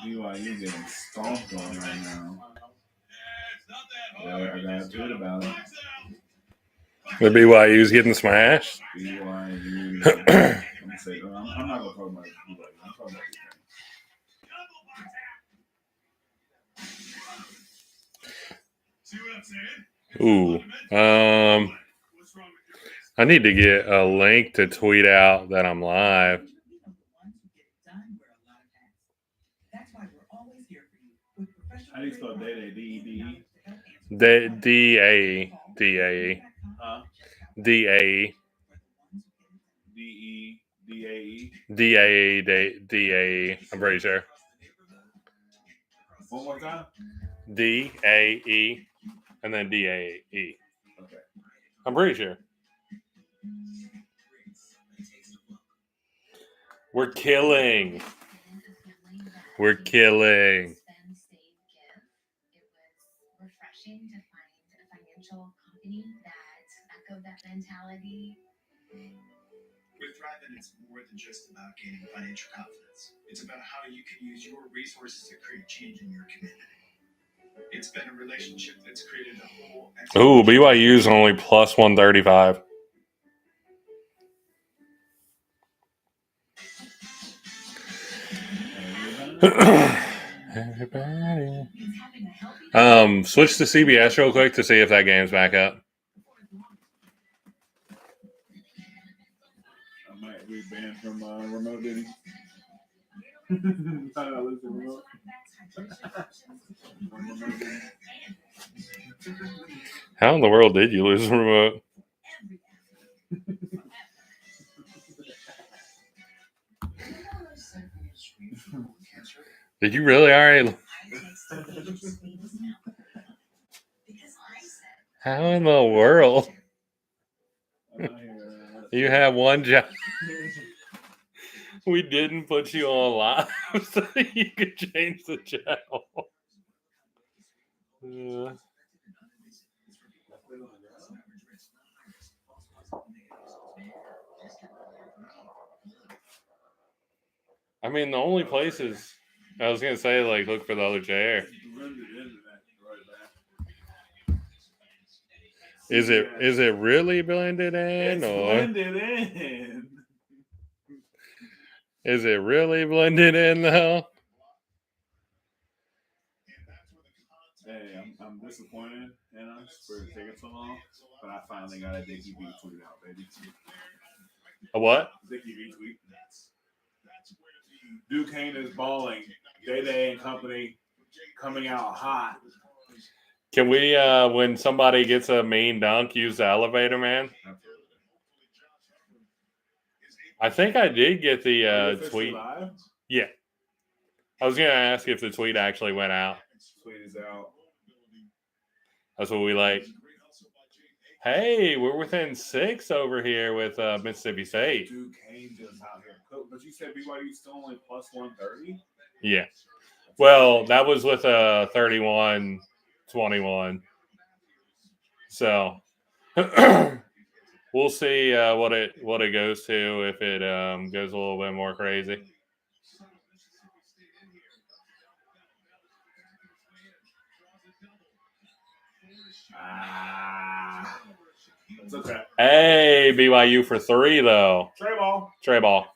BYU getting stomped on right now. Yeah, I got a tweet about it. The BYU's getting smashed. BYU. I'm not gonna talk about BYU. I'm talking about Ooh. I need to get a link to tweet out that I'm live. How do you spell Day? D-E-D-E? D-A-E. Huh? D-A-E. D-E-D-A-E? D-A-E. D-A-E. I'm pretty sure. One more time? D-A-E. And then D-A-E. Okay. I'm pretty sure. We're killing. We're killing. Refreshing to find a financial company that echoed that mentality. With Thriven, it's more than just about gaining financial confidence. It's about how you can use your resources to create change in your community. It's been a relationship that's created a whole. Ooh, BYU's only plus 135. Everybody. Switch to CBS real quick to see if that game's back up. I might be banned from remote duty. Thought I was remote. How in the world did you lose the remote? Did you really already? How in the world? You have one job. We didn't put you on live so you could change the channel. I mean, the only places I was gonna say, like, look for the other chair. Is it really blended in, It's or blended in? Is it really blended in though? Hey, I'm disappointed in us for taking so long, but I finally got a Dickie B tweet out, baby. A what? Dickie B tweet. Duquesne is balling. Day and company coming out hot. Can we, when somebody gets a mean dunk, use the elevator, man? I think I did get the tweet. Live? Yeah. I was going to ask if the tweet actually went out. Tweet is out. That's what we like. Hey, we're within 6 over here with Mississippi State. Duquesne just out here. But you said BYU still only plus 130? Yeah. Well, that was with a 31-21. So we'll see what it goes to if it goes a little bit more crazy. It's okay. Hey, BYU for 3 though. Trey ball.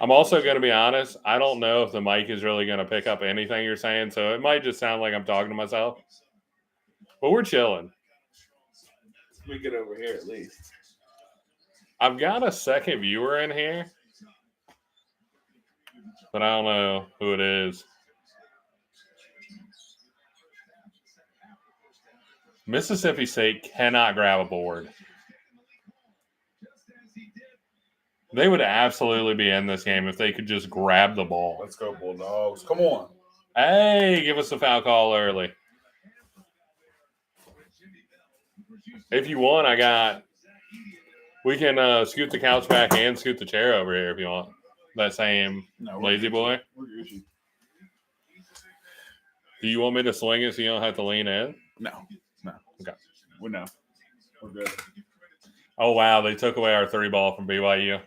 I'm also going to be honest. I don't know if the mic is really going to pick up anything you're saying, so it might just sound like I'm talking to myself. But we're chilling. We get over here at least. I've got a second viewer in here, but I don't know who it is. Mississippi State cannot grab a board. They would absolutely be in this game if they could just grab the ball. Let's go, Bulldogs. Come on. Hey, give us a foul call early. If you want, we can scoot the couch back and scoot the chair over here if you want. That same lazy boy. We're Gucci. Do you want me to swing it so you don't have to lean in? No. Okay. We're good. Oh, wow. They took away our 3 ball from BYU.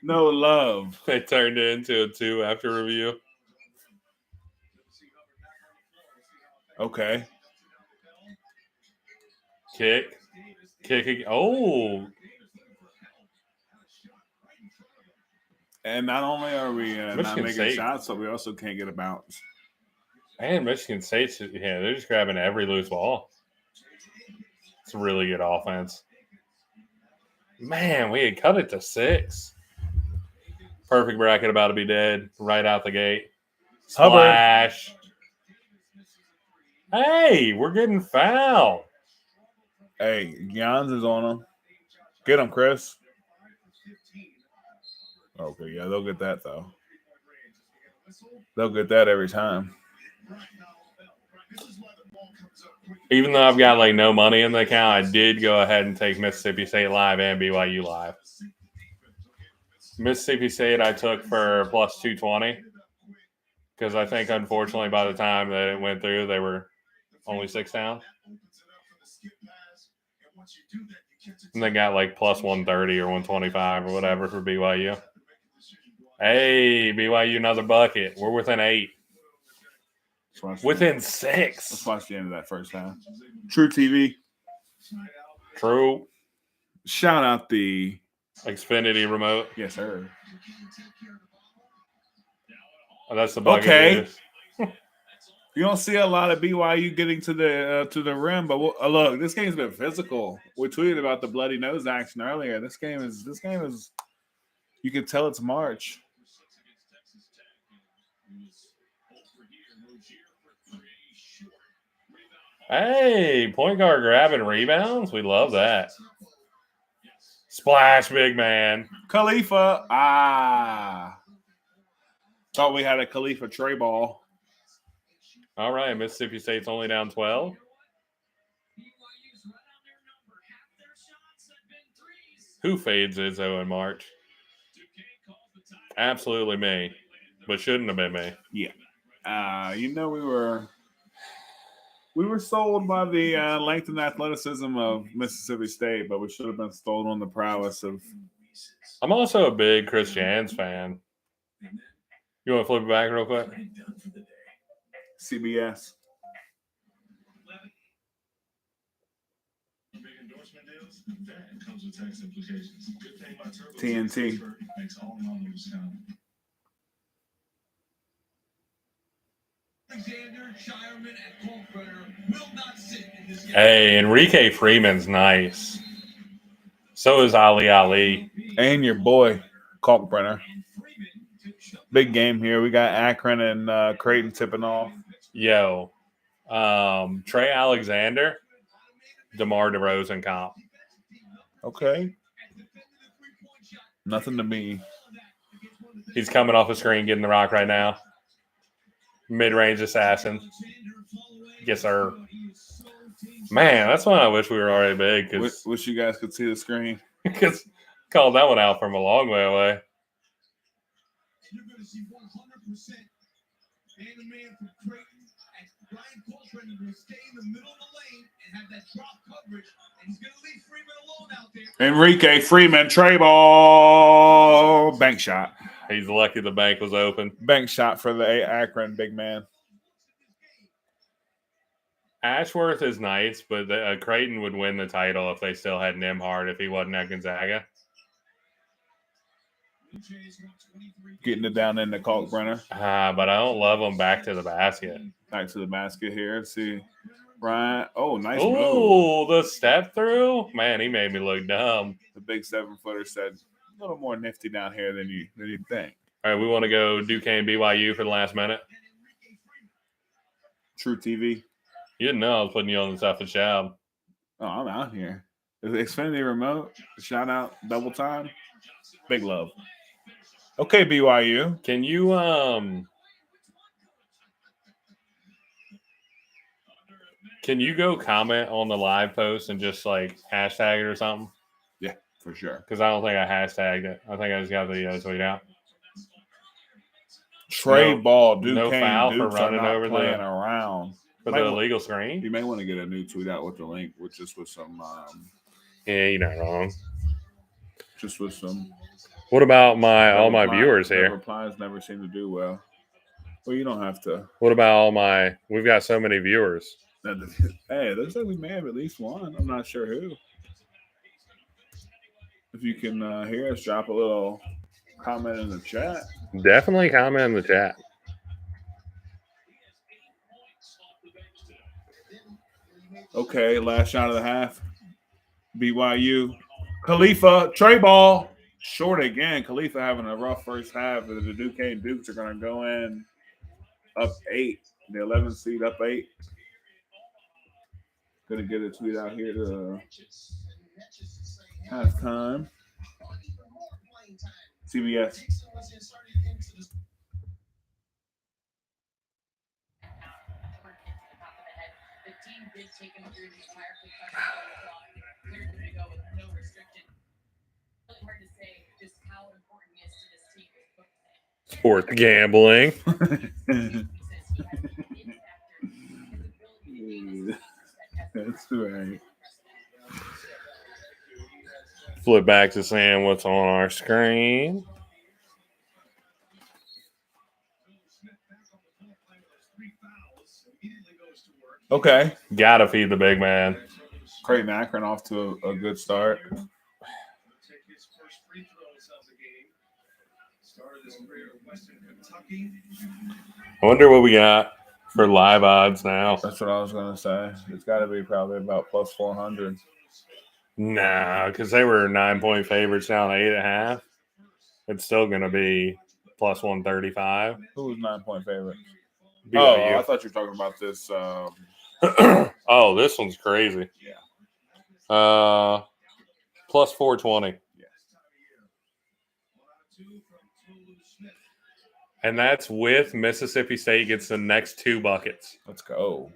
No love. They turned it into a 2 after review. Okay. Kick. Oh, And not only are we not Michigan making State. shots, but we also can't get a bounce. man, Michigan State's they're just grabbing every loose ball. It's a really good offense. Man, we had cut it to 6. Perfect bracket about to be dead right out the gate. Hubbard. Splash. Hey, we're getting fouled. Hey, Giannis is on him. Get him, Chris. Okay, yeah, they'll get that, though. They'll get that every time. Even though I've got like no money in the account, I did go ahead and take Mississippi State live and BYU live. Mississippi State I took for plus 220 because I think unfortunately by the time that it went through, they were only 6 down. And they got like plus 130 or 125 or whatever for BYU. Hey, BYU, another bucket. We're within 8. Within 6. Let's watch the end of that first half. True TV. True. Shout out the Xfinity remote. yes, sir. Oh, that's the bucket. Okay. You don't see a lot of BYU getting to the rim, but look, this game's been physical. We tweeted about the bloody nose action earlier. This game is. You can tell it's March. Hey, point guard grabbing rebounds. We love that. Splash, big man. Khalifa. Thought we had a Khalifa tray ball. All right, Mississippi State's only down 12. Who fades Izzo in March? Absolutely me, but shouldn't have been me. Yeah. We were sold by the length and athleticism of Mississippi State, but we should have been sold on the prowess of. I'm also a big Chris Jans fan. You want to flip it back real quick? CBS. TNT. Hey, Enrique Freeman's nice. So is Ali. And your boy, Kalkbrenner. Big game here. We got Akron and Creighton tipping off. Yo. Trey Alexander, DeMar DeRozan comp. Okay. Nothing to me. He's coming off the screen, getting the rock right now. Mid-range assassin. Yes, sir. Man, that's one I wish we were already big. Cause, Wish you guys could see the screen. Because called that one out from a long way away. You're going to see 100%. And the man from Creighton, Ryan Coltrane, will stay in the middle of the lane and have that drop coverage. And he's going to leave Freeman alone out there. Enrique Freeman, tray ball. Bank shot. He's lucky the bank was open. Bank shot for the Akron big man. Ashworth is nice, but Creighton would win the title if they still had Nembhard if he wasn't at Gonzaga. Getting it down in the Kalkbrenner. But I don't love him back to the basket. Back to the basket here. See, Ryan. Oh, nice move. Oh, the step through. Man, he made me look dumb. The big 7-footer said a little more nifty down here than you think. All right, we want to go Duquesne BYU for the last minute. True TV. You didn't know I was putting you on the stuff at Shab. Oh, I'm out here. The Xfinity remote. Shout out. Double time. Big love. Okay, BYU. Can you go comment on the live post and just like hashtag it or something? Yeah, for sure. Because I don't think I hashtagged it. I think I just got the tweet out. Trey ball, Duquesne. No foul for Dukes are running not over playing the around. for the illegal screen. You may want to get a new tweet out with the link, with some. Yeah, you're not wrong. Just with some What about all The my reply- viewers the here? replies never seem to do well. Well, you don't have to. What about all my? We've got so many viewers. Hey, it looks like we may have at least one. I'm not sure who. If you can hear us, drop a little comment in the chat. Definitely comment in the chat. Okay, last shot of the half. BYU. Khalifa, tray ball. Short again. Khalifa having a rough first half. The Duquesne Dukes are going to go in up 8. The 11th seed up 8. Going to get a tweet out here to halftime. CBS. Sports gambling. That's right. Flip back to seeing what's on our screen. Okay. Gotta feed the big man. Creighton Akron off to a good start. I wonder what we got for live odds now. That's what I was going to say. It's got to be probably about plus 400. Nah, because they were 9-point favorites down 8.5. It's still going to be plus 135. Who was 9-point favorite? Oh, BYU. I thought you were talking about this. Oh, this one's crazy. Yeah. Plus 420. And that's with Mississippi State gets the next 2 buckets. Let's go.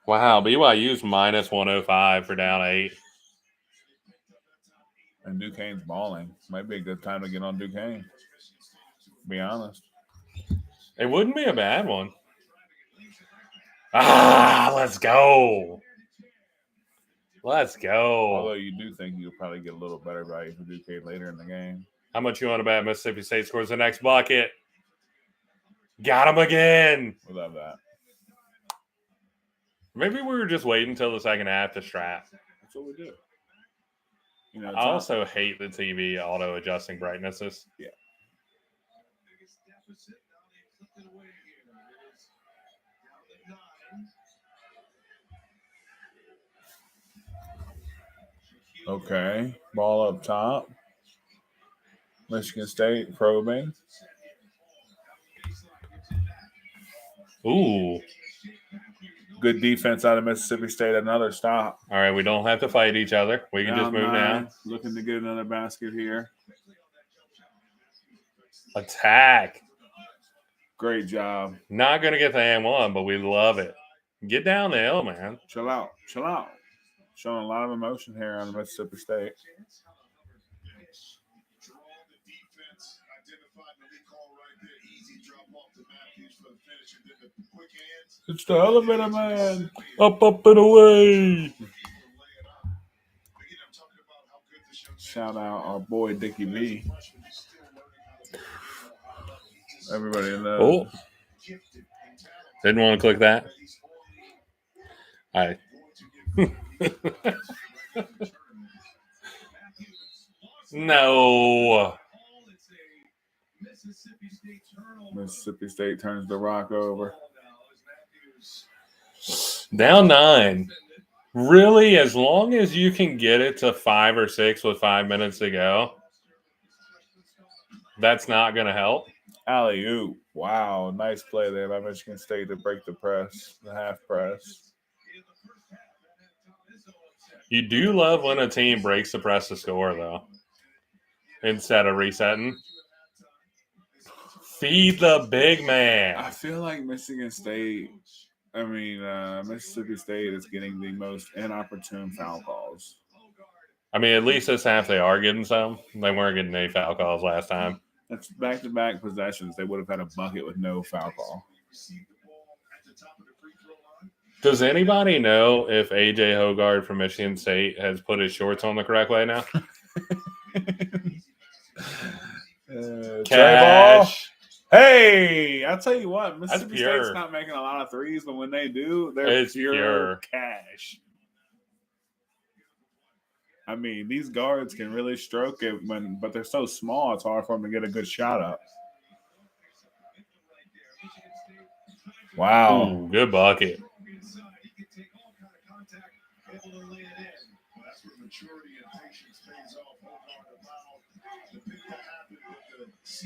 Wow, BYU's minus 105 for down 8. And Duquesne's balling. Might be a good time to get on Duquesne. Be honest. It wouldn't be a bad one. Let's go. Let's go. Although you do think you'll probably get a little better value for Duquesne later in the game. How much you want to bet Mississippi State scores the next bucket? Got him again. We love that. Maybe we were just waiting until the second half to strap. That's what we do. You know, I also hate the TV auto-adjusting brightnesses. Yeah. Okay. Ball up top. Michigan State probing. Ooh. Good defense out of Mississippi State. Another stop. All right, we don't have to fight each other. We can just Down move 9. now. Looking to get another basket here. Attack. Great job. Not going to get the and 1, but we love it. Get down the hill, man. Chill out. Chill out. Showing a lot of emotion here on Mississippi State. It's the elevator man. Up and away. Shout out our boy Dickie V. Everybody in there. Oh. Didn't want to click that. All right. No. Mississippi State turns the rock over. Down 9. Really, as long as you can get it to 5 or 6 with 5 minutes to go, that's not going to help. Alley-oop. Wow. Nice play there by Michigan State to break the press, the half press. You do love when a team breaks the press to score, though, instead of resetting. Feed the big man. I feel like Mississippi State is getting the most inopportune foul calls. I mean, at least this half they are getting some. They weren't getting any foul calls last time. That's back-to-back possessions. They would have had a bucket with no foul call. Does anybody know if A.J. Hoggard from Michigan State has put his shorts on the correct way now? Trey ball. Cash. Hey, I'll tell you what, Mississippi pure. State's not making a lot of threes, but when they do, they're It's pure pure. cash. I mean, these guards can really stroke it, but they're so small, it's hard for them to get a good shot up. Wow. Ooh, good bucket.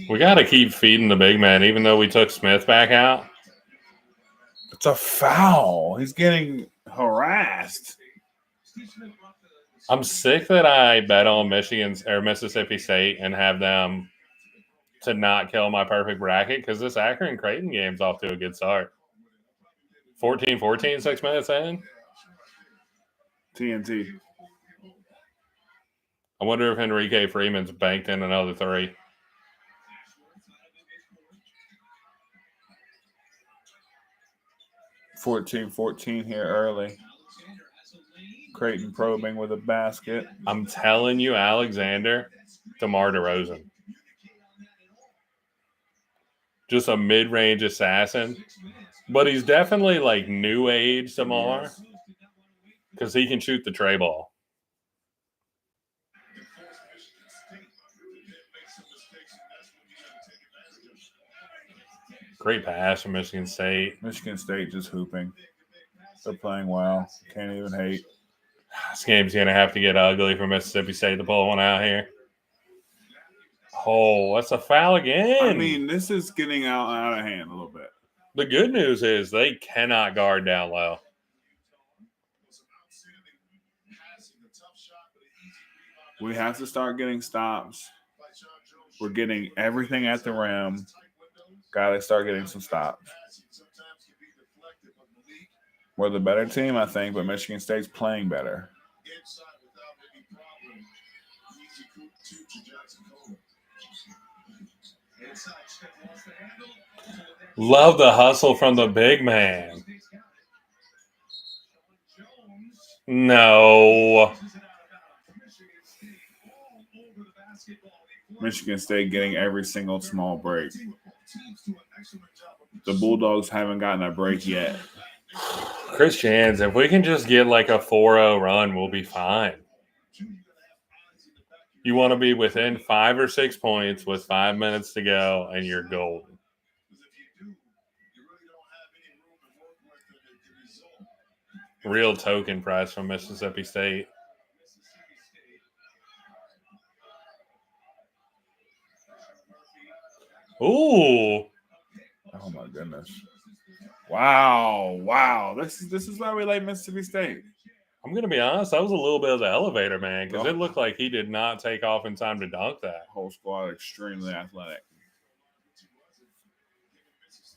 We got to keep feeding the big man, even though we took Smith back out. It's a foul. He's getting harassed. I'm sick that I bet on Michigan's or Mississippi State and have them to not kill my perfect bracket because this Akron Creighton game's off to a good start. 14-14, 6 minutes in. TNT. I wonder if Enrique Freeman's banked in another three. $14-14 here early. Creighton probing with a basket. I'm telling you, Alexander, DeMar DeRozan. Just a mid-range assassin. But he's definitely like new age DeMar because he can shoot the tray ball. Great pass from Michigan State. Michigan State just hooping. They're playing well. Can't even hate. This game's going to have to get ugly for Mississippi State to pull one out here. Oh, that's a foul again. I mean, this is getting out of hand a little bit. The good news is they cannot guard down low. We have to start getting stops. We're getting everything at the rim. Got to start getting some stops. We're the better team, I think, but Michigan State's playing better. Love the hustle from the big man. No. Michigan State getting every single small break. The Bulldogs haven't gotten a break yet. Chris Jans, if we can just get like a 4-0 run, we'll be fine. You want to be within 5 or 6 points with 5 minutes to go, and you're golden. Real token price from Mississippi State. Ooh. Oh my goodness. Wow. This is why we like Mississippi State. I'm going to be honest, that was a little bit of the elevator, man, because it looked like he did not take off in time to dunk that. Whole squad extremely athletic.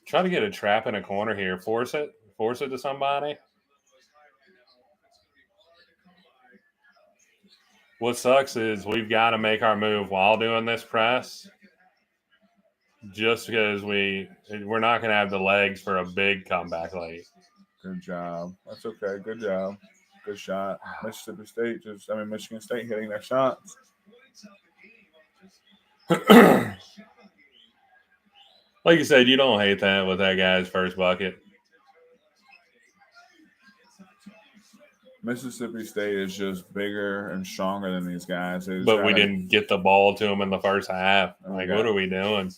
Try to get a trap in a corner here. Force it to somebody. What sucks is we've got to make our move while doing this press. Just because we're not going to have the legs for a big comeback late. Good job. That's okay. Good job. Good shot. Michigan State hitting their shots. Like you said, you don't hate that with that guy's first bucket. Mississippi State is just bigger and stronger than these guys. But we didn't get the ball to them in the first half. Like, what are we doing?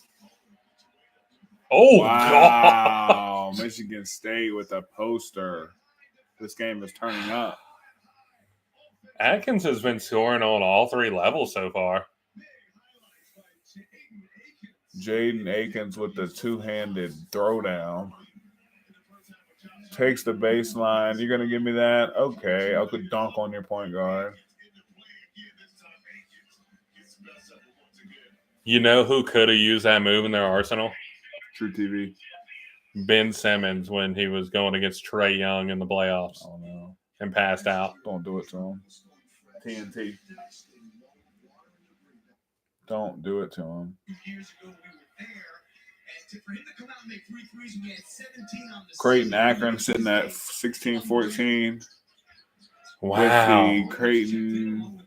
Oh, wow. God. Michigan State with a poster. This game is turning up. Atkins has been scoring on all 3 levels so far. Jaden Akins with the two-handed throwdown. Takes the baseline. You're going to give me that? Okay. I could dunk on your point guard. You know who could have used that move in their arsenal? True TV. Ben Simmons when he was going against Trey Young in the playoffs. Oh, no. And passed out. Don't do it to him. TNT. Don't do it to him. Creighton Akron sitting at 16-14. Wow. With the Creighton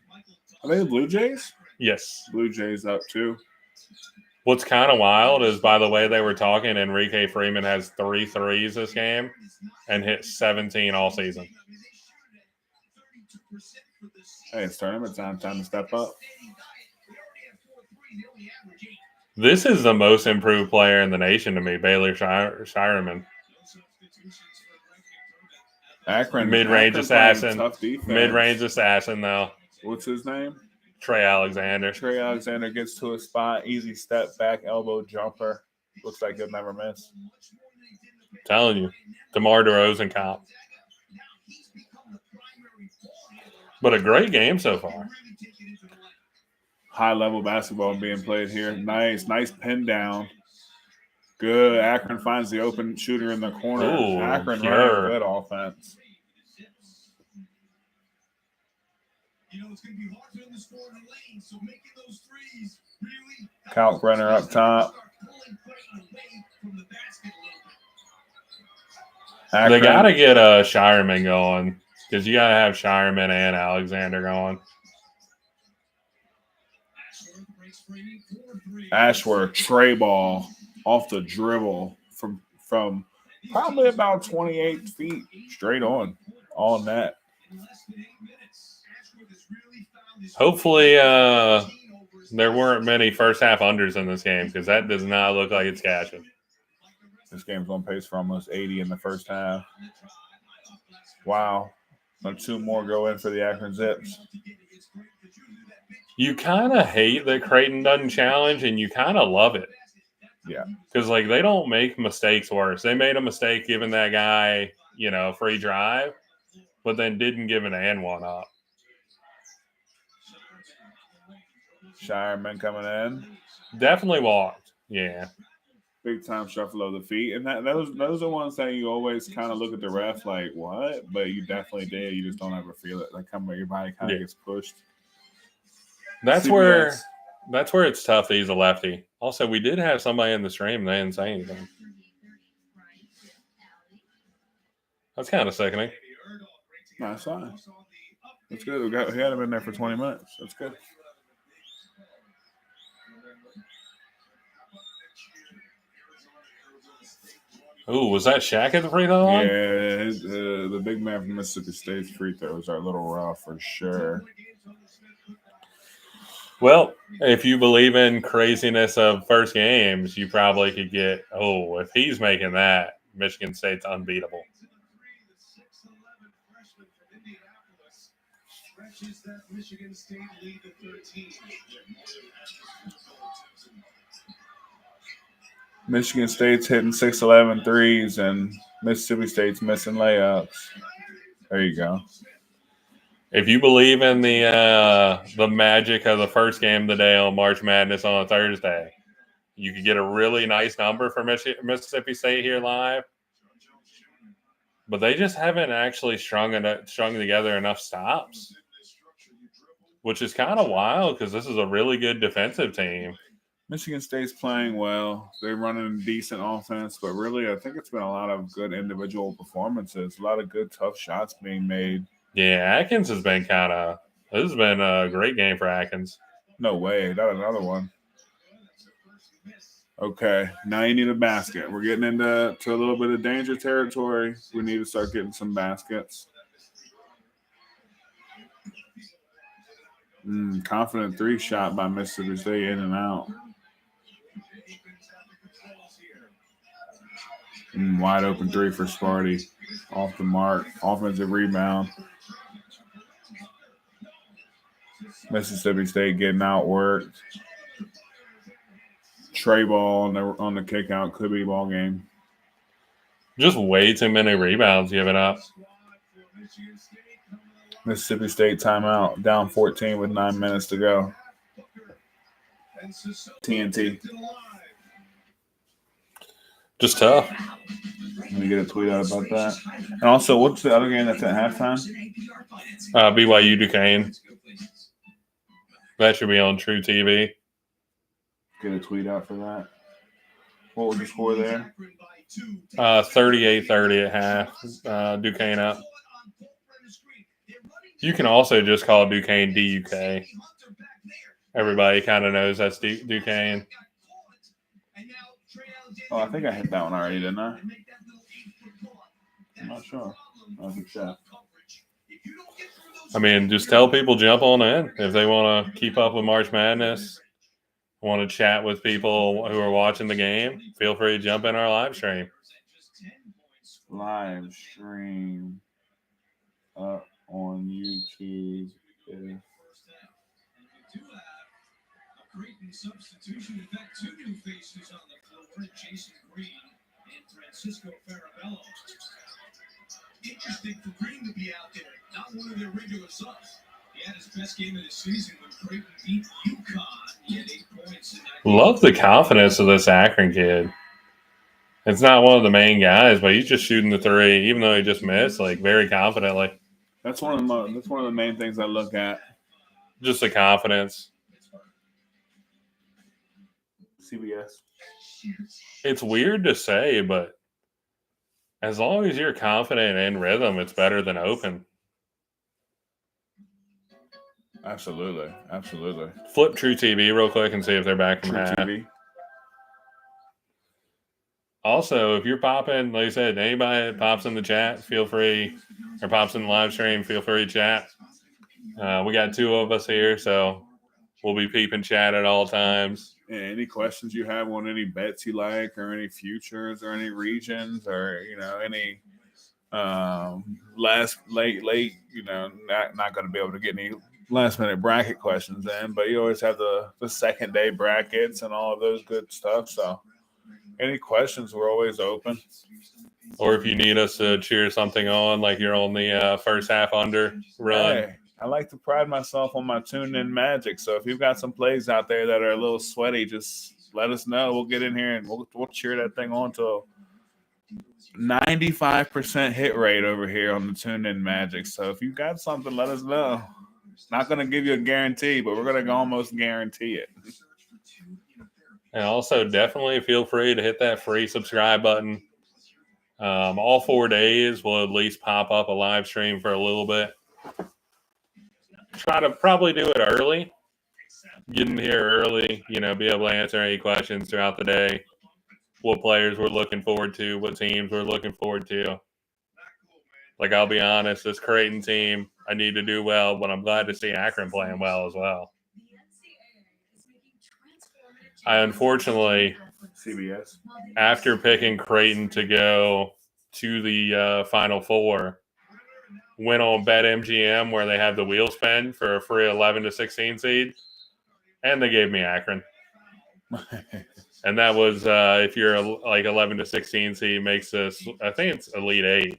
Are they the Blue Jays? Yes. Blue Jays up too. What's kind of wild is, by the way, they were talking, Enrique Freeman has 3 threes this game and hit 17 all season. Hey, it's tournament time. Time to step up. This is the most improved player in the nation to me, Baylor Shireman. Akron Mid-range Akron playing assassin. Tough defense. Mid-range assassin, though. What's his name? Trey Alexander. Trey Alexander gets to a spot, easy step back, elbow jumper. Looks like he'll never miss. Telling you, DeMar DeRozan cop. But a great game so far. High level basketball being played here. Nice pin down. Good. Akron finds the open shooter in the corner. Ooh, Akron pure. running good offense. Kalkbrenner up top. Akron, They got to get Shireman going because you got to have Shireman and Alexander going. Ashworth, tray ball off the dribble from probably about 28 feet straight on net. Hopefully, there weren't many first half unders in this game because that does not look like it's cashing. This game's on pace for almost 80 in the first half. Wow. And 2 more go in for the Akron Zips. You kind of hate that Creighton doesn't challenge, and you kind of love it. Yeah. Because, like, they don't make mistakes worse. They made a mistake giving that guy, free drive, but then didn't give an and one up. Shireman coming in. Definitely walked. Yeah. Big time shuffle of the feet. And those are ones that you always kind of look at the ref like, what? But you definitely did. You just don't ever feel it. Like, your body kind of gets pushed. That's CBS. where it's tough to use a lefty. Also, we did have somebody in the stream. They didn't say anything. That's kind of sickening. No, that's fine. That's good. We had him in there for 20 minutes. That's good. Ooh, was that Shaq at the free throw line? Yeah, the big man from Mississippi State's free throws are a little rough for sure. Well, if you believe in craziness of first games, you probably could get, if he's making that, Michigan State's unbeatable. Michigan State's hitting 6'11" threes, and Mississippi State's missing layups. There you go. If you believe in the magic of the first game of the day on March Madness on a Thursday, you could get a really nice number for Mississippi State here live. But they just haven't actually strung together enough stops, which is kind of wild because this is a really good defensive team. Michigan State's playing well. They're running decent offense, but really I think it's been a lot of good individual performances, a lot of good, tough shots being made. Yeah, Atkins has been this has been a great game for Atkins. No way. Not another one. Okay, now you need a basket. We're getting into a little bit of danger territory. We need to start getting some baskets. Confident 3 shot by Mississippi State in and out. Wide open 3 for Sparty. Off the mark. Offensive rebound. Mississippi State getting outworked. Trey ball on the kick out. Could be ball game. Just way too many rebounds given up. Mississippi State timeout. Down 14 with 9 minutes to go. TNT. Just tough. Let me get a tweet out about that. And also, what's the other game that's at halftime? BYU Duquesne. That should be on True TV. Get a tweet out for that. What was the score there? 38-30 at half. Duquesne up. You can also just call Duquesne DUK. Everybody kind of knows that's Duquesne. Oh, I think I hit that one already, didn't I? I'm not sure. I'll have to check. I mean, just tell people jump on in if they want to keep up with March Madness, want to chat with people who are watching the game. Feel free to jump in our live stream. Live stream up on YouTube. Creighton substitution. In fact, two new faces on the floor, Jason Green and Francisco Farabello. Interesting for Green to be out there, not one of their regular subs. He had his best game of the season when Creighton beat UConn. He had 8 points. Love the confidence of this Akron kid. It's not one of the main guys, but he's just shooting the three, even though he just missed, like very confidently. That's one of the main things I look at. Just the confidence. CBS. It's weird to say, but as long as you're confident in rhythm, it's better than open. Absolutely. Flip True TV real quick and see if they're back from True half. TV. Also, if you're popping, like I said, anybody that pops in the chat, feel free, or pops in the live stream, feel free to chat. We got 2 of us here, so we'll be peeping chat at all times. Yeah, any questions you have on any bets you like, or any futures, or any regions, or any late, not going to be able to get any last minute bracket questions in, but you always have the second day brackets and all of those good stuff. So any questions, we're always open. Or if you need us to cheer something on, like you're on the first half under run. Hey, I like to pride myself on my tuned in magic. So if you've got some plays out there that are a little sweaty, just let us know. We'll get in here and we'll cheer that thing on to 95% hit rate over here on the tuned in magic. So if you've got something, let us know. Not going to give you a guarantee, but we're going to almost guarantee it. And also definitely feel free to hit that free subscribe button. All 4 days we'll at least pop up a live stream for a little bit. Try to probably do it early. Get in here early, be able to answer any questions throughout the day. What players we're looking forward to, what teams we're looking forward to. Like, I'll be honest, this Creighton team, I need to do well, but I'm glad to see Akron playing well as well. I unfortunately, CBS. after picking Creighton to go to the Final Four, went on BetMGM where they have the wheel spin for a free 11 to 16 seed, and they gave me Akron. And that was if you're like 11 to 16 seed makes this, I think it's Elite 8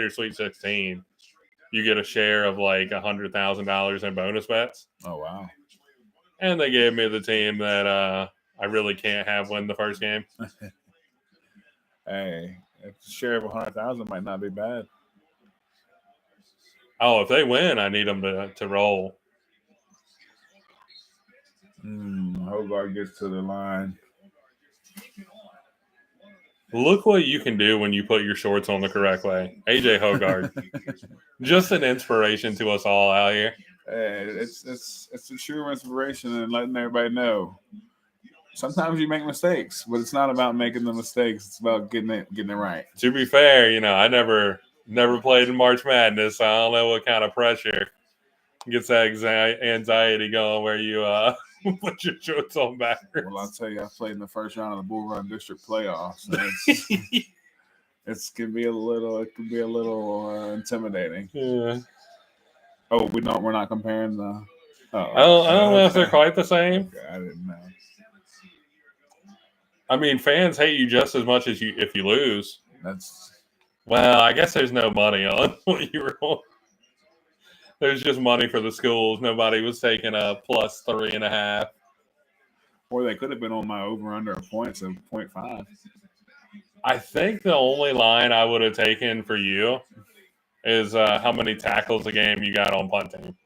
or Sweet 16. You get a share of like $100,000 in bonus bets. Oh, wow. And they gave me the team that I really can't have win the first game. Hey, a share of 100,000 might not be bad. Oh, if they win, I need them to roll. Hogarth gets to the line. Look what you can do when you put your shorts on the correct way. AJ Hogarth. Just an inspiration to us all out here. Hey, it's a true inspiration and letting everybody know. Sometimes you make mistakes, but it's not about making the mistakes. It's about getting it right. To be fair, I never played in March Madness, so I don't know what kind of pressure gets that anxiety going where you put your shorts on backwards. Well, I'll tell you, I played in the first round of the Bull Run District playoffs. And it can be a little intimidating. Yeah. Oh, we're not comparing the. I don't know if they're quite the same. Okay, I didn't know. I mean, fans hate you just as much as if you lose. Well, I guess there's no money on what you were on. There's just money for the schools. Nobody was taking a plus 3.5. Or they could have been on my over-under points of 0.5. I think the only line I would have taken for you is how many tackles a game you got on punting.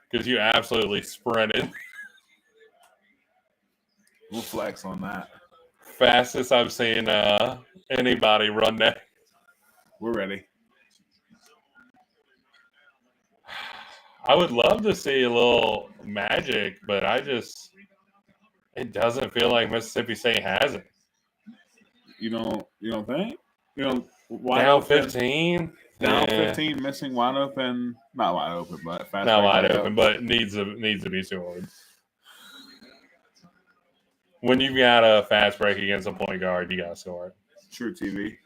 Because you absolutely sprinted. We'll flex on that. Fastest I've seen anybody run that. We're ready. I would love to see a little magic, but it doesn't feel like Mississippi State has it. You don't think? Wide Down open, 15. down Yeah, 15, missing wide open, not wide open, but fast not break wide layup. open, but needs to be scored. When you've got a fast break against a point guard, you got to score it. True TV.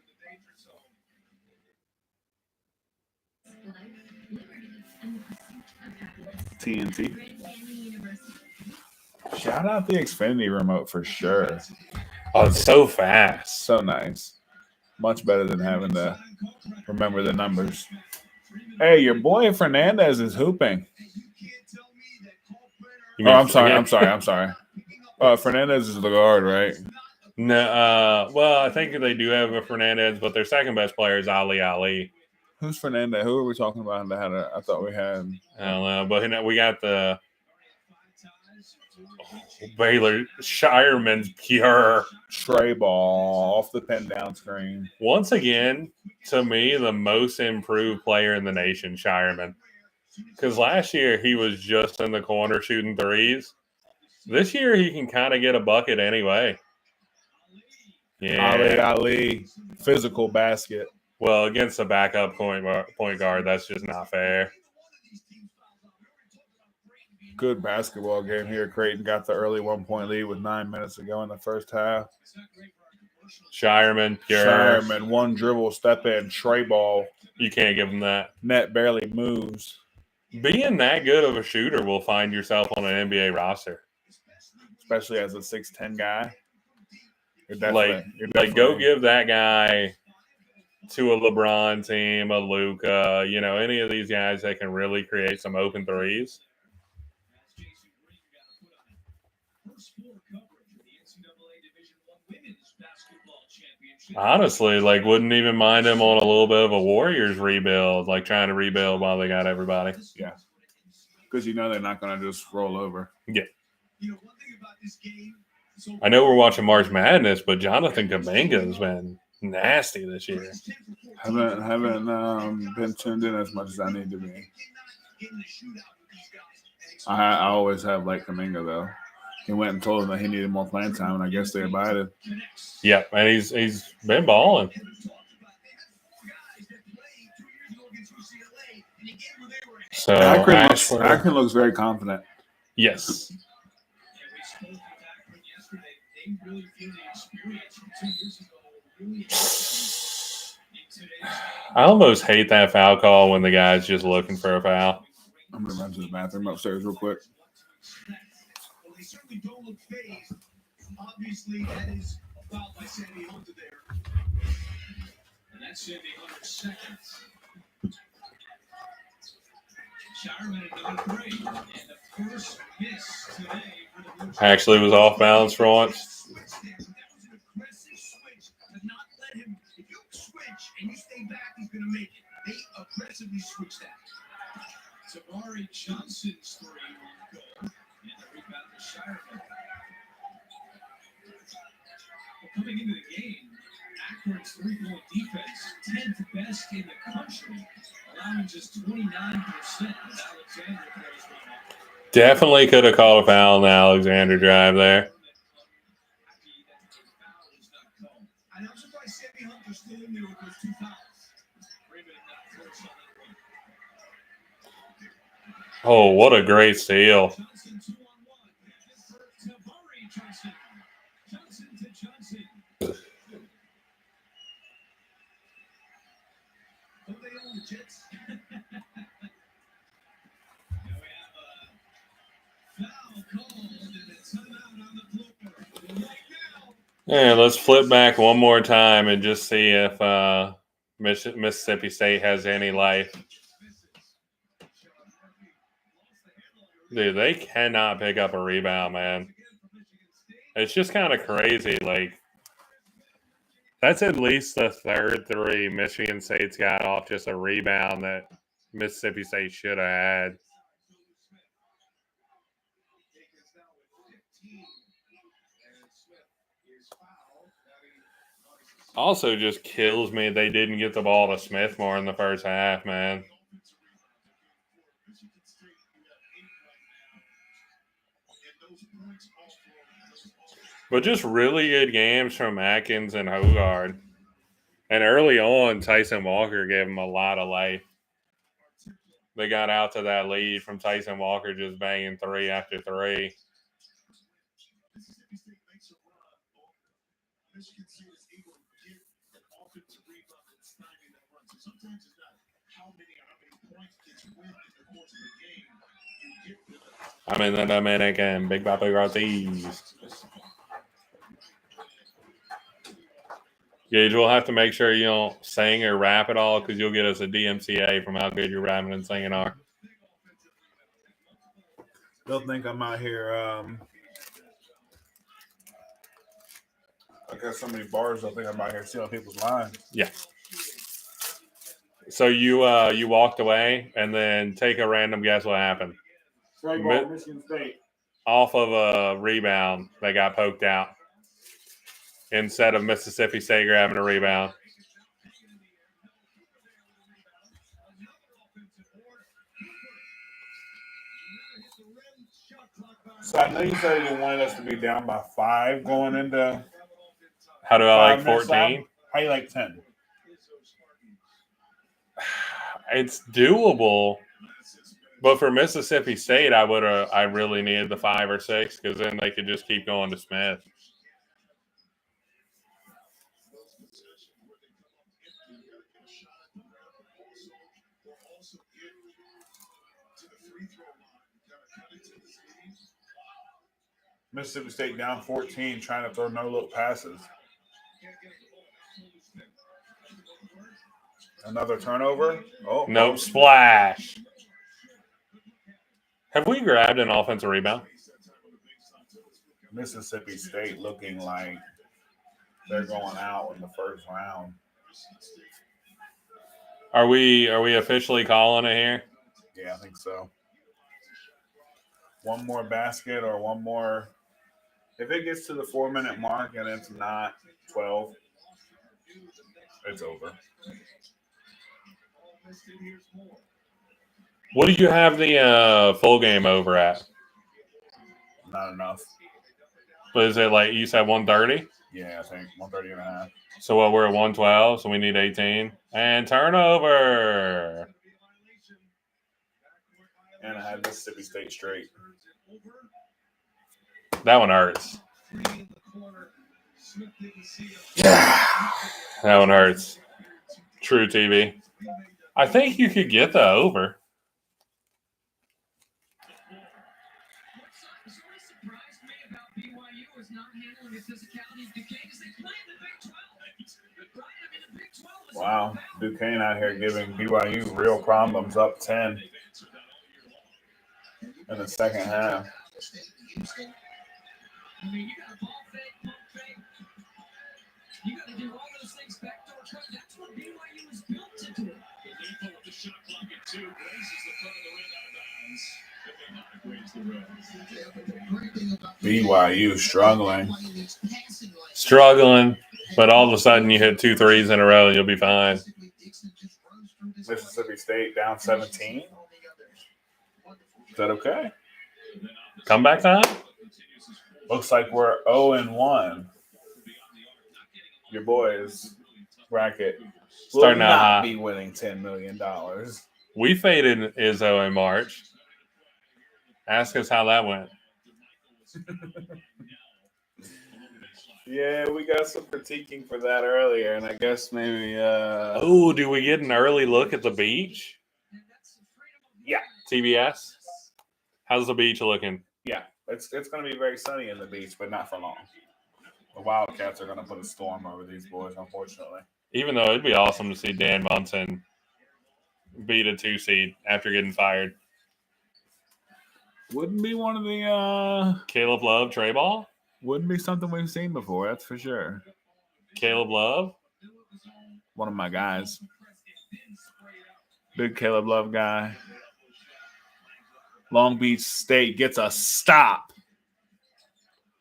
TNT. Shout out the Xfinity remote for sure. Oh, it's so fast. So nice. Much better than having to remember the numbers. Hey, your boy Fernandez is hooping. You Oh, mean I'm sorry. forget- Fernandez is the guard, right? No, well, I think they do have a Fernandez, but their second best player is Ali. Who's Fernandez? Who are we talking about? I thought we had. I don't know, but we got the Baylor Shireman's pure. Trey ball off the pin down screen. Once again, to me, the most improved player in the nation, Shireman. Because last year he was just in the corner shooting threes. This year he can kind of get a bucket anyway. Yeah. Ali, physical basket. Well, against a backup point guard, that's just not fair. Good basketball game here. Creighton got the early 1-point lead with 9 minutes to go in the first half. Shireman, pure. Shireman, one dribble, step in, Trey ball. You can't give him that. Net barely moves. Being that good of a shooter will find yourself on an NBA roster. Especially as a 6'10" guy. You're Like, definitely go give that guy to a LeBron team, a Luka, any of these guys that can really create some open threes. Honestly, wouldn't even mind him on a little bit of a Warriors rebuild, trying to rebuild while they got everybody. Yeah. Because they're not going to just roll over. Yeah. I know we're watching March Madness, but Jonathan Kuminga has been nasty this year. Haven't been tuned in as much as I need to be. I always have liked Kuminga though. He went and told him that he needed more playing time, and I guess they abided. Yeah, and he's been balling. So Akron looks very confident. Yes. I almost hate that foul call when the guy's just looking for a foul. I'm going to run to the bathroom upstairs real quick. Well, they certainly don't look phased. Obviously, that is a foul by Sandy Hunter there. And that's Sandy Hunter's second. Shireman another three. And the first miss today for the Blue Actually was off balance for once. That was an aggressive switch to not let him. If you switch and you stay back, he's going to make it. They aggressively switched that. Tamari Johnson's three will go. And the rebound to Shireman. Well, coming into the game, Akron's three-point defense, 10th best in the country, allowing just 29% as Alexander plays one up. Definitely could have called a foul on the Alexander drive there. And I'm surprised Sandy Hunter's still in there with those two fouls. Raymond not close on that one. Oh, what a great steal. Johnson 2-on-1. Tamari Johnson. Johnson to Johnson. Don't they own the Jets? Now we have a foul called and a timeout on the floor. Right now. Yeah, let's flip back one more time and just see if Mississippi State has any life. Dude, they cannot pick up a rebound, man. It's just kind of crazy. That's at least the third three Michigan State's got off just a rebound that Mississippi State should have had. Also just kills me they didn't get the ball to Smith more in the first half, man. But just really good games from Atkins and Hogard. And early on, Tyson Walker gave him a lot of life. They got out to that lead from Tyson Walker just banging 3 after 3. I'm in the Dominican, Big Papi Ortiz. Gage, we'll have to make sure you don't sing or rap at all because you'll get us a DMCA from how good your rapping and singing are. They'll think I'm out here. I got so many bars. They'll think I'm out here stealing people's lines. Yeah. So you walked away and then take a random guess what happened. Straight ball, Michigan State. Off of a rebound that got poked out instead of Mississippi State grabbing a rebound. So I know you said you wanted us to be down by 5 going into. How do I like 5 minutes 14? left. How you like 10? It's doable, but for Mississippi State, I really needed the 5 or 6 because then they could just keep going to Smith. Mississippi State down 14, trying to throw no-look passes. Another turnover? Oh, Nope, splash. Have we grabbed an offensive rebound? Mississippi State looking like they're going out in the first round. Are we officially calling it here? Yeah, I think so. One more basket or one more. If it gets to the 4-minute mark and it's not 12, it's over. What did you have the full game over at? Not enough. But is it like you said 130? Yeah, I think 130 and a half. So what, we're at 112, so we need 18. And turnover. And I had Mississippi State straight. That one hurts. Yeah. That one hurts. True TV. I think you could get the over. Wow. Duquesne out here giving BYU real problems, up 10 in the second half. You got to do all those things backdoor cut. That's what BYU was built to do. They pull up the shot clock at 2. Blazes the front of the rim out of bounds. BYU struggling. Struggling, but all of a sudden you hit 2 threes in a row and you'll be fine. Mississippi State down 17. Is that okay? Comeback time? Looks like we're 0-1. Your boys bracket will Starting out not hot. be winning $10 million. We faded Izzo in March. Ask us how that went. Yeah, we got some critiquing for that earlier, and I guess maybe Oh, do we get an early look at the beach? Yeah. TBS? How's the beach looking? yeah, it's going to be very sunny in the beach, but not for long. The Wildcats are going to put a storm over these boys, unfortunately. Even though it'd be awesome to see Dan Munson beat a 2 seed after getting fired. Wouldn't be one of the Caleb Love, Trey Ball? wouldn't be something we've seen before, that's for sure. Caleb Love? One of my guys. Big Caleb Love guy. Long Beach State gets a stop.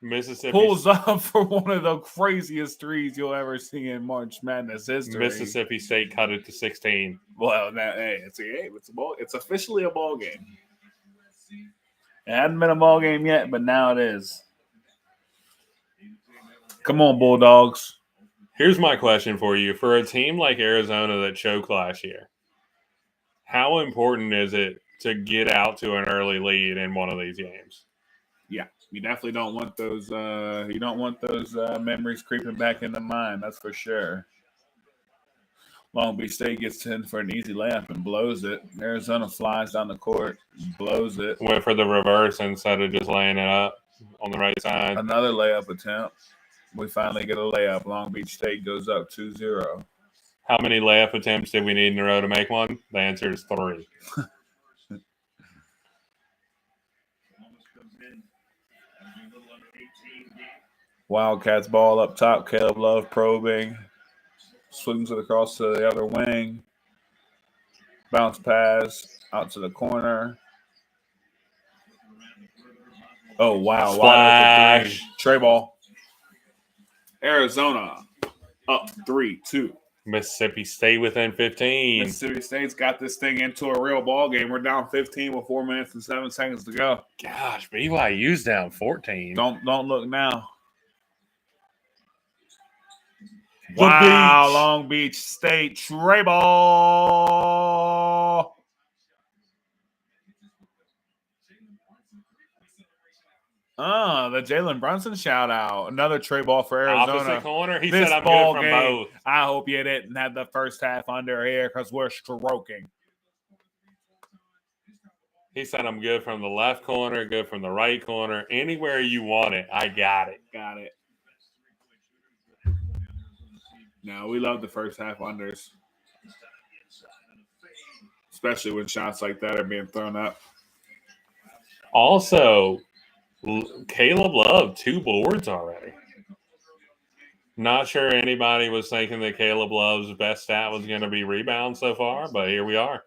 Mississippi Pulls up for one of the craziest threes you'll ever see in March Madness history. Mississippi State cut it to 16. Well, hey, it's a game. It's officially a ball game. It hadn't been a ball game yet, but now it is. Come on, Bulldogs. Here's my question for you. For a team like Arizona that choked last year, how important is it to get out to an early lead in one of these games? Yeah, you definitely don't want those. You don't want those memories creeping back in the mind. That's for sure. Long Beach State gets in for an easy layup and blows it. Arizona flies down the court, blows it. Went for the reverse instead of just laying it up on the right side. Another layup attempt. We finally get a layup. Long Beach State goes up 2-0. How many layup attempts did we need in a row to make one? The answer is 3. Wildcats ball up top. Caleb Love probing. Swings it across to the other wing. Bounce pass out to the corner. Oh, wow. Wide open three. Splash. Trey ball. Arizona up 3-2. Mississippi State within 15. Mississippi State's got this thing into a real ball game. We're down 15 with 4 minutes and 7 seconds to go. Gosh, BYU's down 14. Don't look now. The Wow, Beach. Long Beach State Trey ball. The Jalen Brunson shout out. Another Trey ball for Arizona. Opposite corner. He This said I'm ball good from game, both. I hope you didn't have the first half under here because we're stroking. He said I'm good from the left corner, good from the right corner. Anywhere you want it, I got it. Got it. No, we love the first half unders. Especially when shots like that are being thrown up. Also, Caleb Love, 2 boards already. Not sure anybody was thinking that Caleb Love's best stat was going to be rebound so far, but here we are.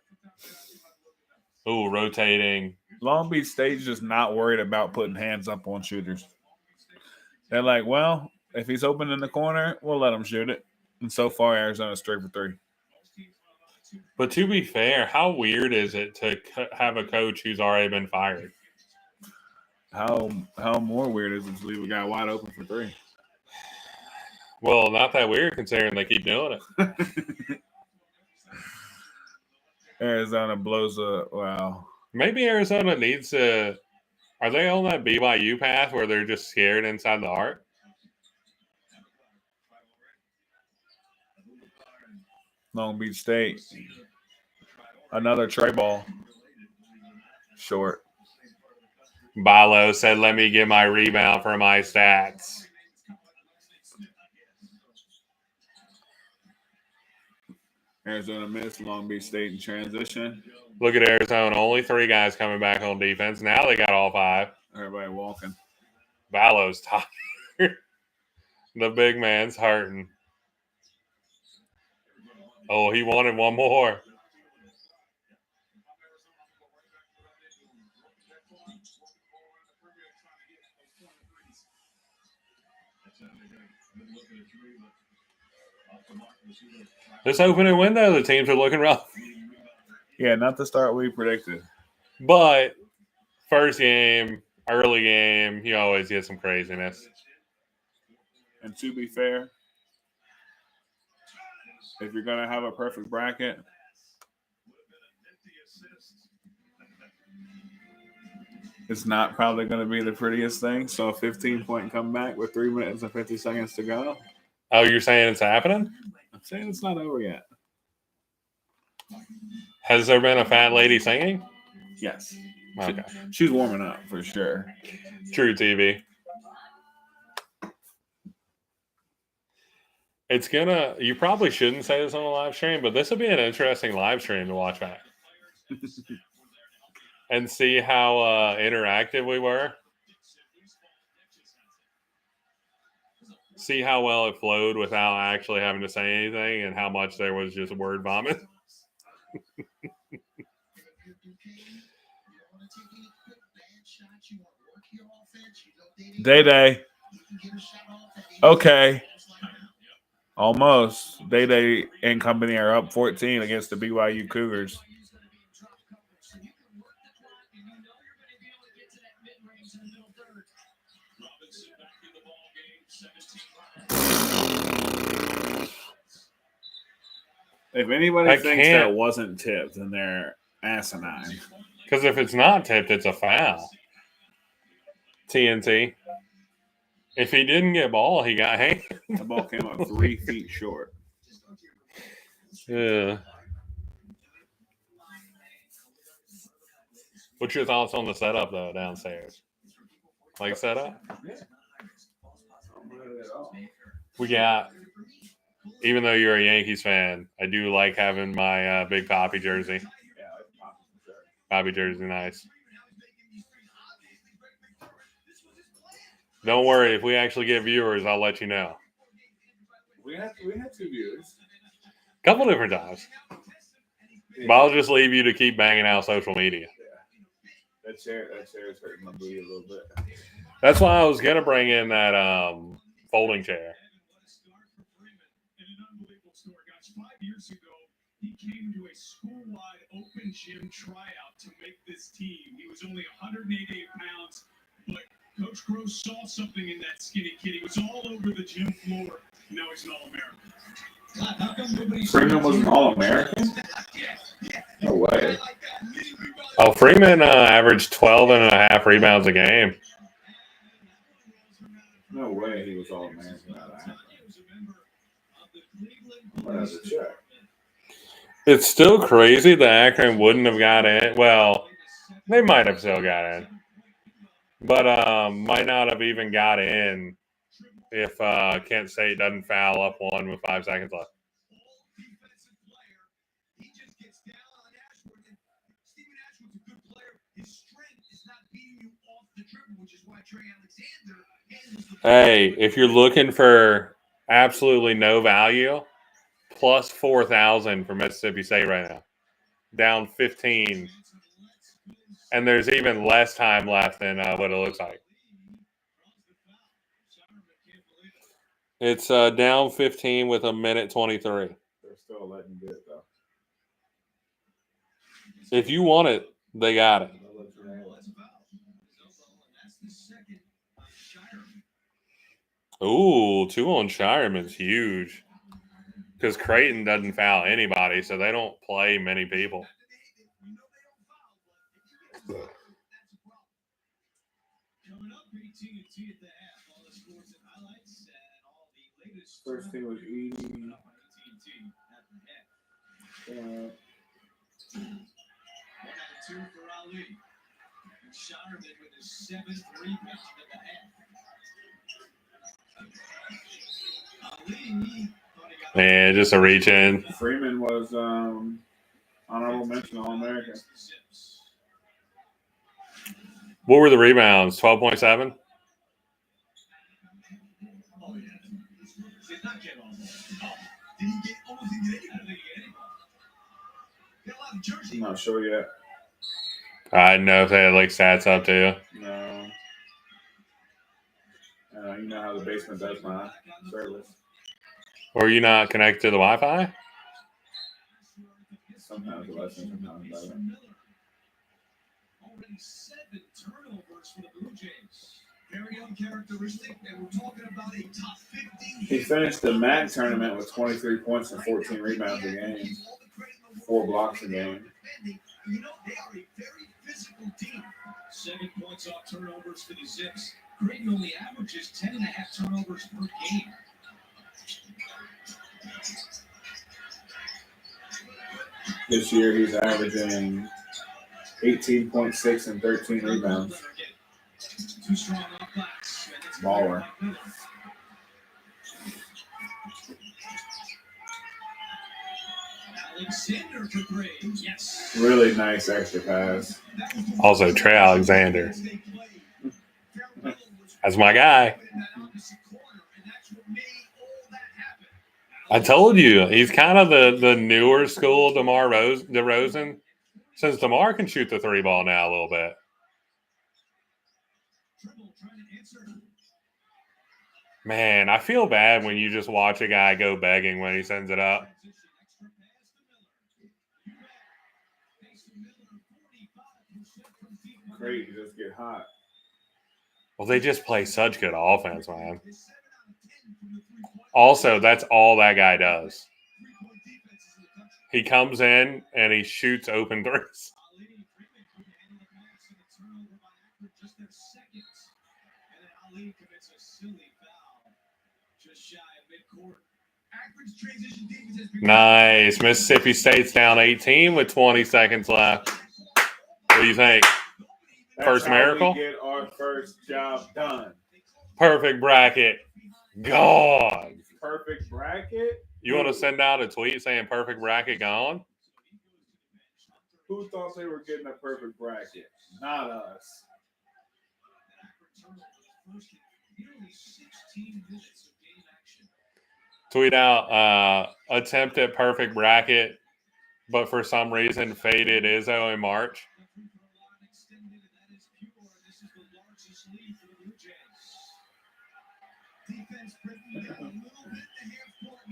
Ooh, rotating. Long Beach State's just not worried about putting hands up on shooters. They're like, well, if he's open in the corner, we'll let him shoot it. And so far, Arizona's straight for 3. But to be fair, how weird is it to have a coach who's already been fired? How more weird is it to leave a guy wide open for 3? Well, not that weird considering they keep doing it. Arizona blows a wow. Maybe Arizona needs to. Are they on that BYU path where they're just scared inside the arc? Long Beach State. Another Trey ball. Short. Bilo said, let me get my rebound for my stats. Arizona missed. Long Beach State in transition. Look at Arizona. Only 3 guys coming back on defense. Now they got all 5. Everybody walking. Bilo's tired. The big man's hurting. Oh, he wanted one more. This opening window, the teams are looking rough. Yeah, not the start we predicted. But first game, early game, you always get some craziness. And to be fair, if you're going to have a perfect bracket, it's not probably going to be the prettiest thing. So a 15-point comeback with 3 minutes and 50 seconds to go. Oh, you're saying it's happening? I'm saying it's not over yet. Has there been a fat lady singing? Yes. Okay. She's warming up for sure. True TV. It's gonna. You probably shouldn't say this on a live stream, but this would be an interesting live stream to watch back and see how interactive we were. See how well it flowed without actually having to say anything, and how much there was just word vomit. Day. Okay. Almost. Day and company are up 14 against the BYU Cougars. in the middle third. Robinson back in the ball game. 17. If anybody I thinks can't. that wasn't tipped, then they're asinine. Because if it's not tipped, it's a foul. TNT. If he didn't get ball, he got hand. The ball came up 3 feet short. Yeah. What's your thoughts on the setup though downstairs? Like setup? We got. Even though you're a Yankees fan, I do like having my big Poppy jersey. Poppy jersey, nice. Don't worry, if we actually get viewers, I'll let you know. We had 2 viewers. Couple different times. But I'll just leave you to keep banging out social media. That chair is hurting my booty a little bit. That's why I was gonna bring in that folding chair. In an unbelievable story, guys, 5 years ago, he came to a school-wide open gym tryout to make this team. He was only 188 pounds, but Coach Gross saw something in that skinny kid. He was all over the gym floor. Now he's an All-American. How come nobody Freeman was an All-American? No way. Oh, Freeman averaged 12 and a half rebounds a game. No way he was All-American. I'm gonna have to check. It's still crazy that Akron wouldn't have got in. Well, they might have still got in. But might not have even got in if Kent State doesn't foul up one with 5 seconds left. Hey, if you're looking for absolutely no value, plus 4,000 for Mississippi State right now. Down 15. And there's even less time left than what it looks like. It's down 15 with 1:23. They're still letting do it, though. If you want it, they got it. Ooh, 2 on Shireman's huge. Because Creighton doesn't foul anybody, so they don't play many people. First thing was Edie. Two for Ali. Shireman with his 7th rebound in the half. Ali. Man, just a reach in. Freeman was honorable mention All-American. What were the rebounds? 12.7? Oh, yeah. Did not get on that. Did he get almost didn't get anything? Got a lot of jersey. I'm not sure yet. I didn't know if they had like stats up too. No. You know how the basement does my service. Were you not connected to the Wi-Fi? Sometimes less and sometimes better. Already 7 turnovers for the Blue Jays. Very uncharacteristic, and we're talking about a top 15. He finished the MAC tournament with 23 points and 14 rebounds a game. 4 blocks a game. You know, they are a very physical team. 7 points off turnovers for the Zips. Creighton only averages 10.5 turnovers per game. This year he's averaging 18.6 and 13 rebounds. Too strong off glass. Baller. Alexander for 3. Yes. Really nice extra pass. Also, Trey Alexander. That's my guy. I told you, he's kind of the newer school DeMar DeRozan. Since DeMar can shoot the 3 ball now a little bit. Man, I feel bad when you just watch a guy go begging when he sends it up. Creighton just get hot. Well, they just play such good offense, man. Also, that's all that guy does. He comes in and he shoots open threes. Nice. Mississippi State's down 18 with 20 seconds left. What do you think? That's First how miracle? we get our first job done. Perfect bracket. Gone. Perfect bracket. You want to send out a tweet saying perfect bracket gone? Who thought they were getting a perfect bracket? Not us. Tweet out attempt at perfect bracket, but for some reason faded Izzo in March.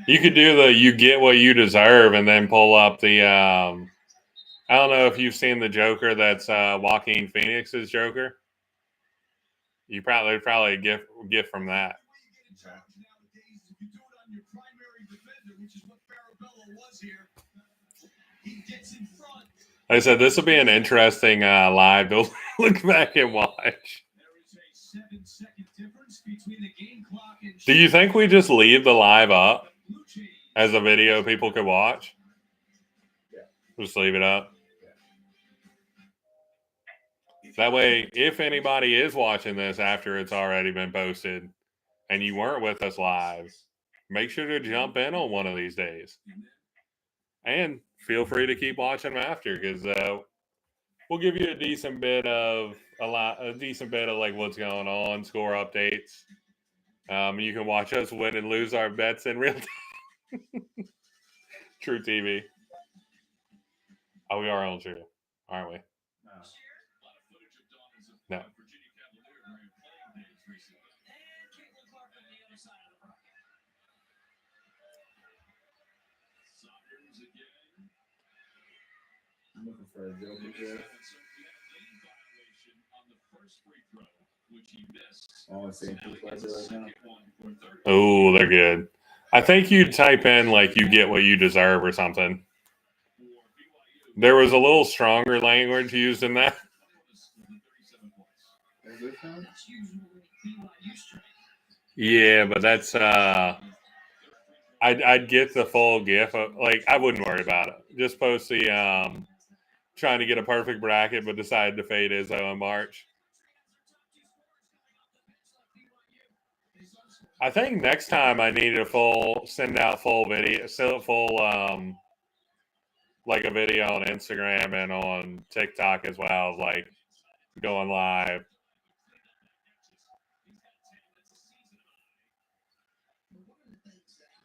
You could do the you get what you deserve and then pull up the I don't know if you've seen the Joker that's Joaquin Phoenix's Joker. You probably gift from that. Like I said, this will be an interesting live to look back and watch. Do you think we just leave the live up as a video people could watch? Yeah. Just leave it up. That way, if anybody is watching this after it's already been posted and you weren't with us live, make sure to jump in on one of these days. And feel free to keep watching them after because we'll give you a decent bit of like what's going on, score updates. You can watch us win and lose our bets in real time. True TV. Oh, we are on True, aren't we? No. I'm looking for a Joker here. I want to see right now. Oh, they're good. I think you'd type in like you get what you deserve or something. There was a little stronger language used in that. Is this one? Yeah, but that's I'd get the full GIF. Like I wouldn't worry about it. Just post the trying to get a perfect bracket, but decided to fade Izzo in March. I think next time I need to send out full video, like a video on Instagram and on TikTok as well, like going live.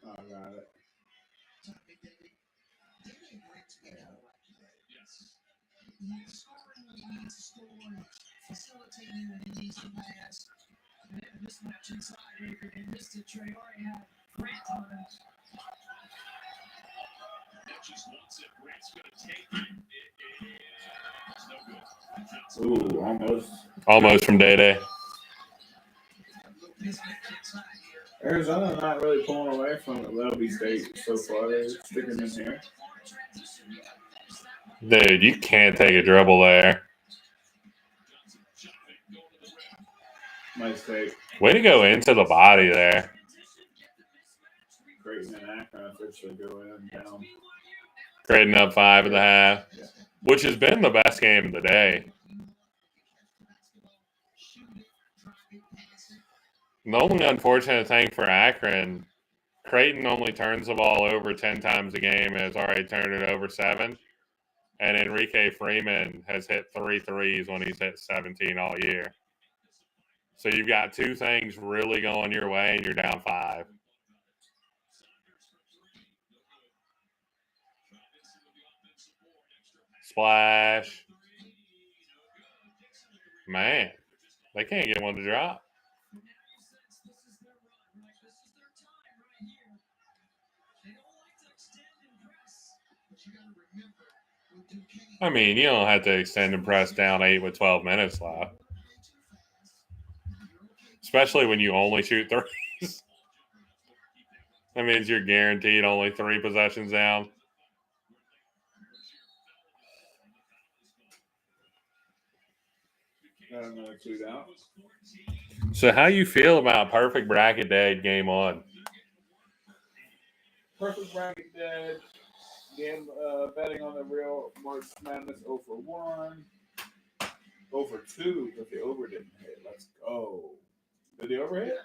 Oh, I got it. Ooh, Almost from Day. Arizona not really pulling away from Atlanta State so far. They're sticking in here. Dude, you can't take a dribble there. Nice take. Way to go into the body there. Creighton and Akron officially go in down. Creighton up 5 1/2, which has been the best game of the day. The only unfortunate thing for Akron, Creighton only turns the ball over 10 times a game and has already turned it over 7. And Enrique Freeman has hit 3 threes when he's hit 17 all year. So you've got 2 things really going your way and you're down 5. Splash. Man, they can't get one to drop. I mean, you don't have to extend and press down 8 with 12 minutes left. especially when you only shoot threes. That means you're guaranteed only 3 possessions down. Got another 2 down. So how you feel about Perfect Bracket Day game 1? Perfect bracket dead. Game betting on the real March Madness 0 for 1. 0 for 2 because the over didn't hit. Let's go. Did the over hit?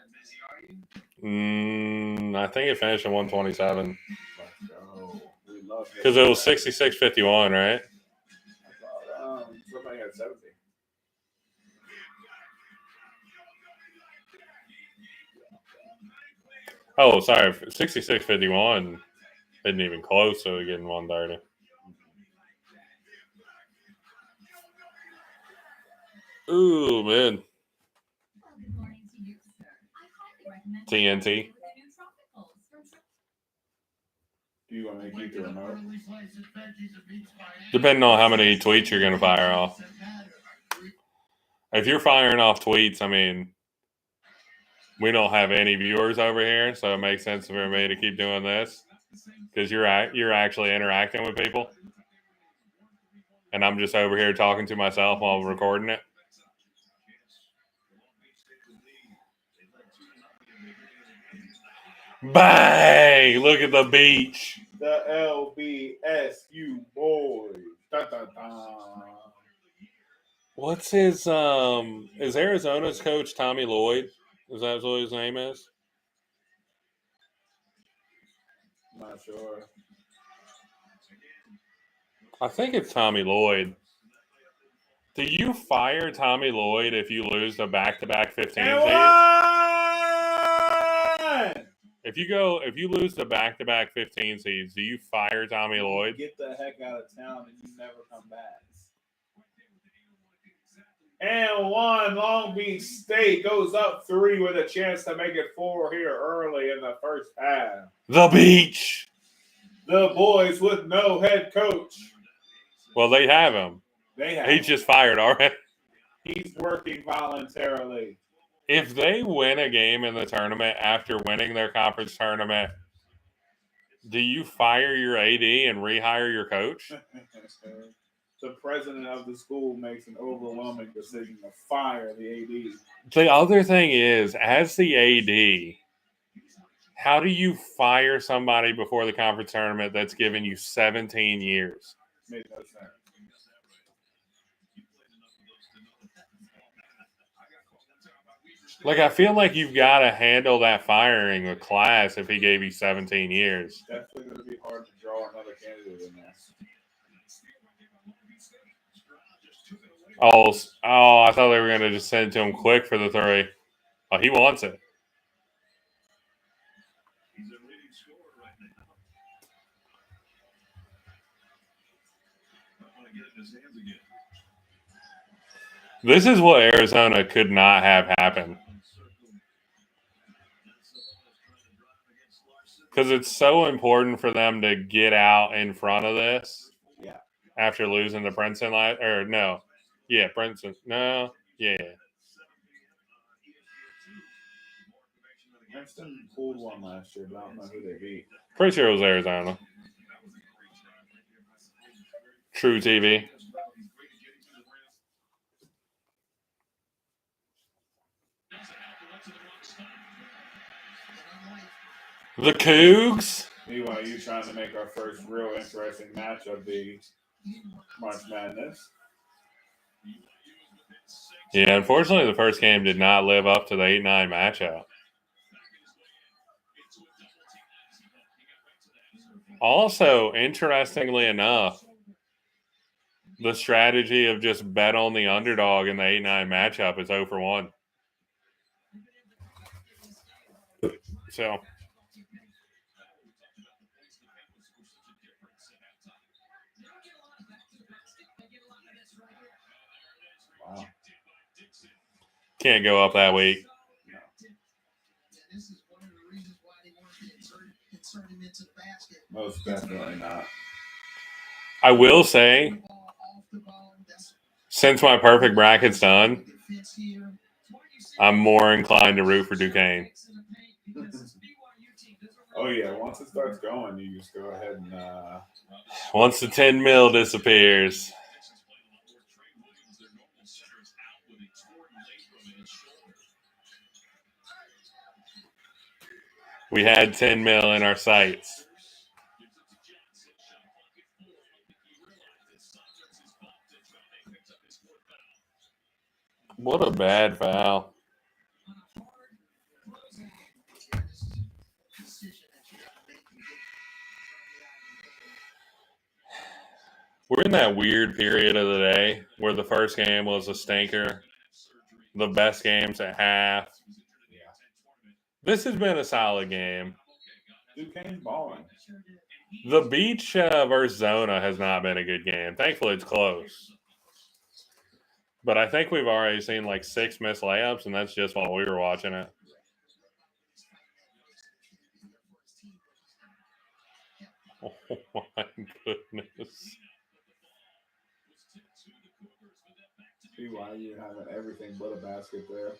I think it finished at 127 Let's go. We love it. because it was 66-51, right? I thought somebody had 70. Oh, sorry, 66-51 isn't even close to getting 130. Ooh, man. Good morning to you, sir. I highly recommend TNT. the new tropicals from Do you want me to keep the remote? Depending on how many tweets you're going to fire off. If you're firing off tweets, I mean, we don't have any viewers over here, so it makes sense for me to keep doing this because you're actually interacting with people, and I'm just over here talking to myself while recording it. Bang! Look at the beach. The LBSU boys. Dun, dun, dun. What's his is Arizona's coach Tommy Lloyd? Is that what his name is? Not sure. I think it's Tommy Lloyd. Do you fire Tommy Lloyd if you lose the back-to-back 15 And seeds? one! If you lose the back-to-back 15 seeds, do you fire Tommy Lloyd? Get the heck out of town and you never come back. And one, Long Beach State goes up 3 with a chance to make it 4 here early in the first half. The beach. The boys with no head coach. Well, they have him. They have. He's just fired already. He's working voluntarily. If they win a game in the tournament after winning their conference tournament, do you fire your AD and rehire your coach? The president of the school makes an overwhelming decision to fire the AD. The other thing is, as the AD, how do you fire somebody before the conference tournament that's given you 17 years? Made no sense. Like, I feel like you've got to handle that firing with class if he gave you 17 years. Definitely going to be hard to draw another candidate in there. Oh, I thought they were going to just send it to him quick for the 3. Oh, he wants it. He's a leading scorer right now. I want to get it in his hands again. This is what Arizona could not have happen. Because it's so important for them to get out in front of this. Yeah. After losing to Princeton Princeton. No. Yeah. Princeton pulled one last year, but I don't know who they beat. Pretty sure it was Arizona. True TV. The Cougs. Meanwhile, you trying to make our first real interesting match of the March Madness. Yeah, unfortunately, the first game did not live up to the 8-9 matchup. Also, interestingly enough, the strategy of just bet on the underdog in the 8-9 matchup is 0 for 1. So, Wow. can't go up that week. Most definitely not. I will say, I'm more inclined to root for Duquesne. Oh yeah, once it starts going, you just go ahead and Once the 10 mil disappears. We had 10 mil in our sights. What a bad foul. We're in that weird period of the day where the first game was a stinker. The best games at half. This has been a solid game. Duquesne's balling. The Beach versus Zona has not been a good game. Thankfully, it's close. But I think we've already seen like 6 missed layups, and that's just while we were watching it. Oh my goodness. BYU having everything but a basket there.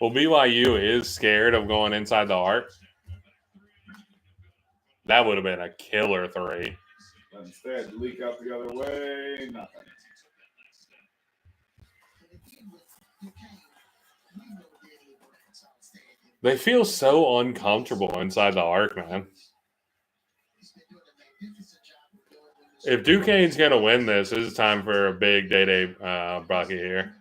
Well, BYU is scared of going inside the arc. That would have been a killer 3. But instead, leak out the other way, nothing. They feel so uncomfortable inside the arc, man. If Duquesne's going to win this is time for a big day bucket here.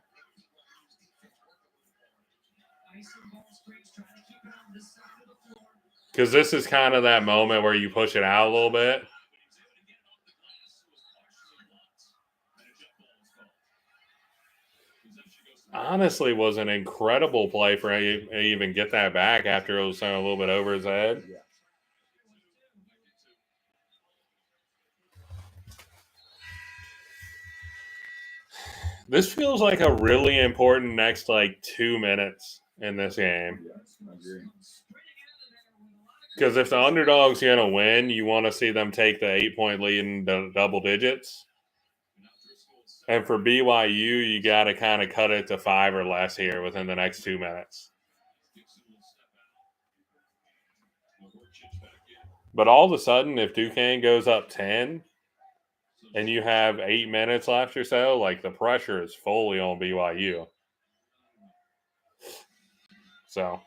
Because this is kind of that moment where you push it out a little bit. Honestly, was an incredible play for him to even get that back after it was a little bit over his head. Yeah. This feels like a really important next 2 minutes in this game. Yes, I agree. Because if the underdog's going to win, you want to see them take the 8-point lead in the double digits. And for BYU, you got to kind of cut it to 5 or less here within the next 2 minutes. But all of a sudden, if Duquesne goes up 10 and you have 8 minutes left or so, the pressure is fully on BYU. So.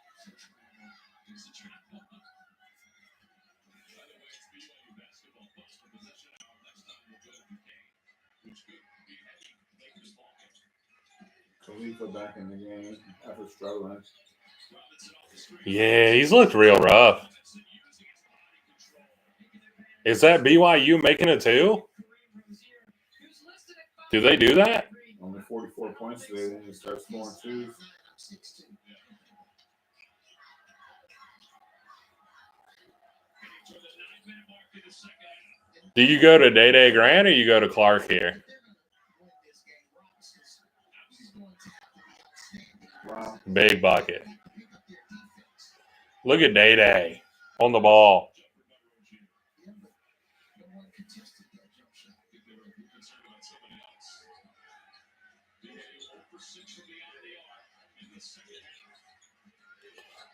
Khalifa back in the game after struggling. Yeah, he's looked real rough. Is that BYU making it too? Do they do that? Only 44 points today, then he starts scoring 2s. Do you go to Day Grant or you go to Clark here? Wow. Big bucket. Look at Day on the ball.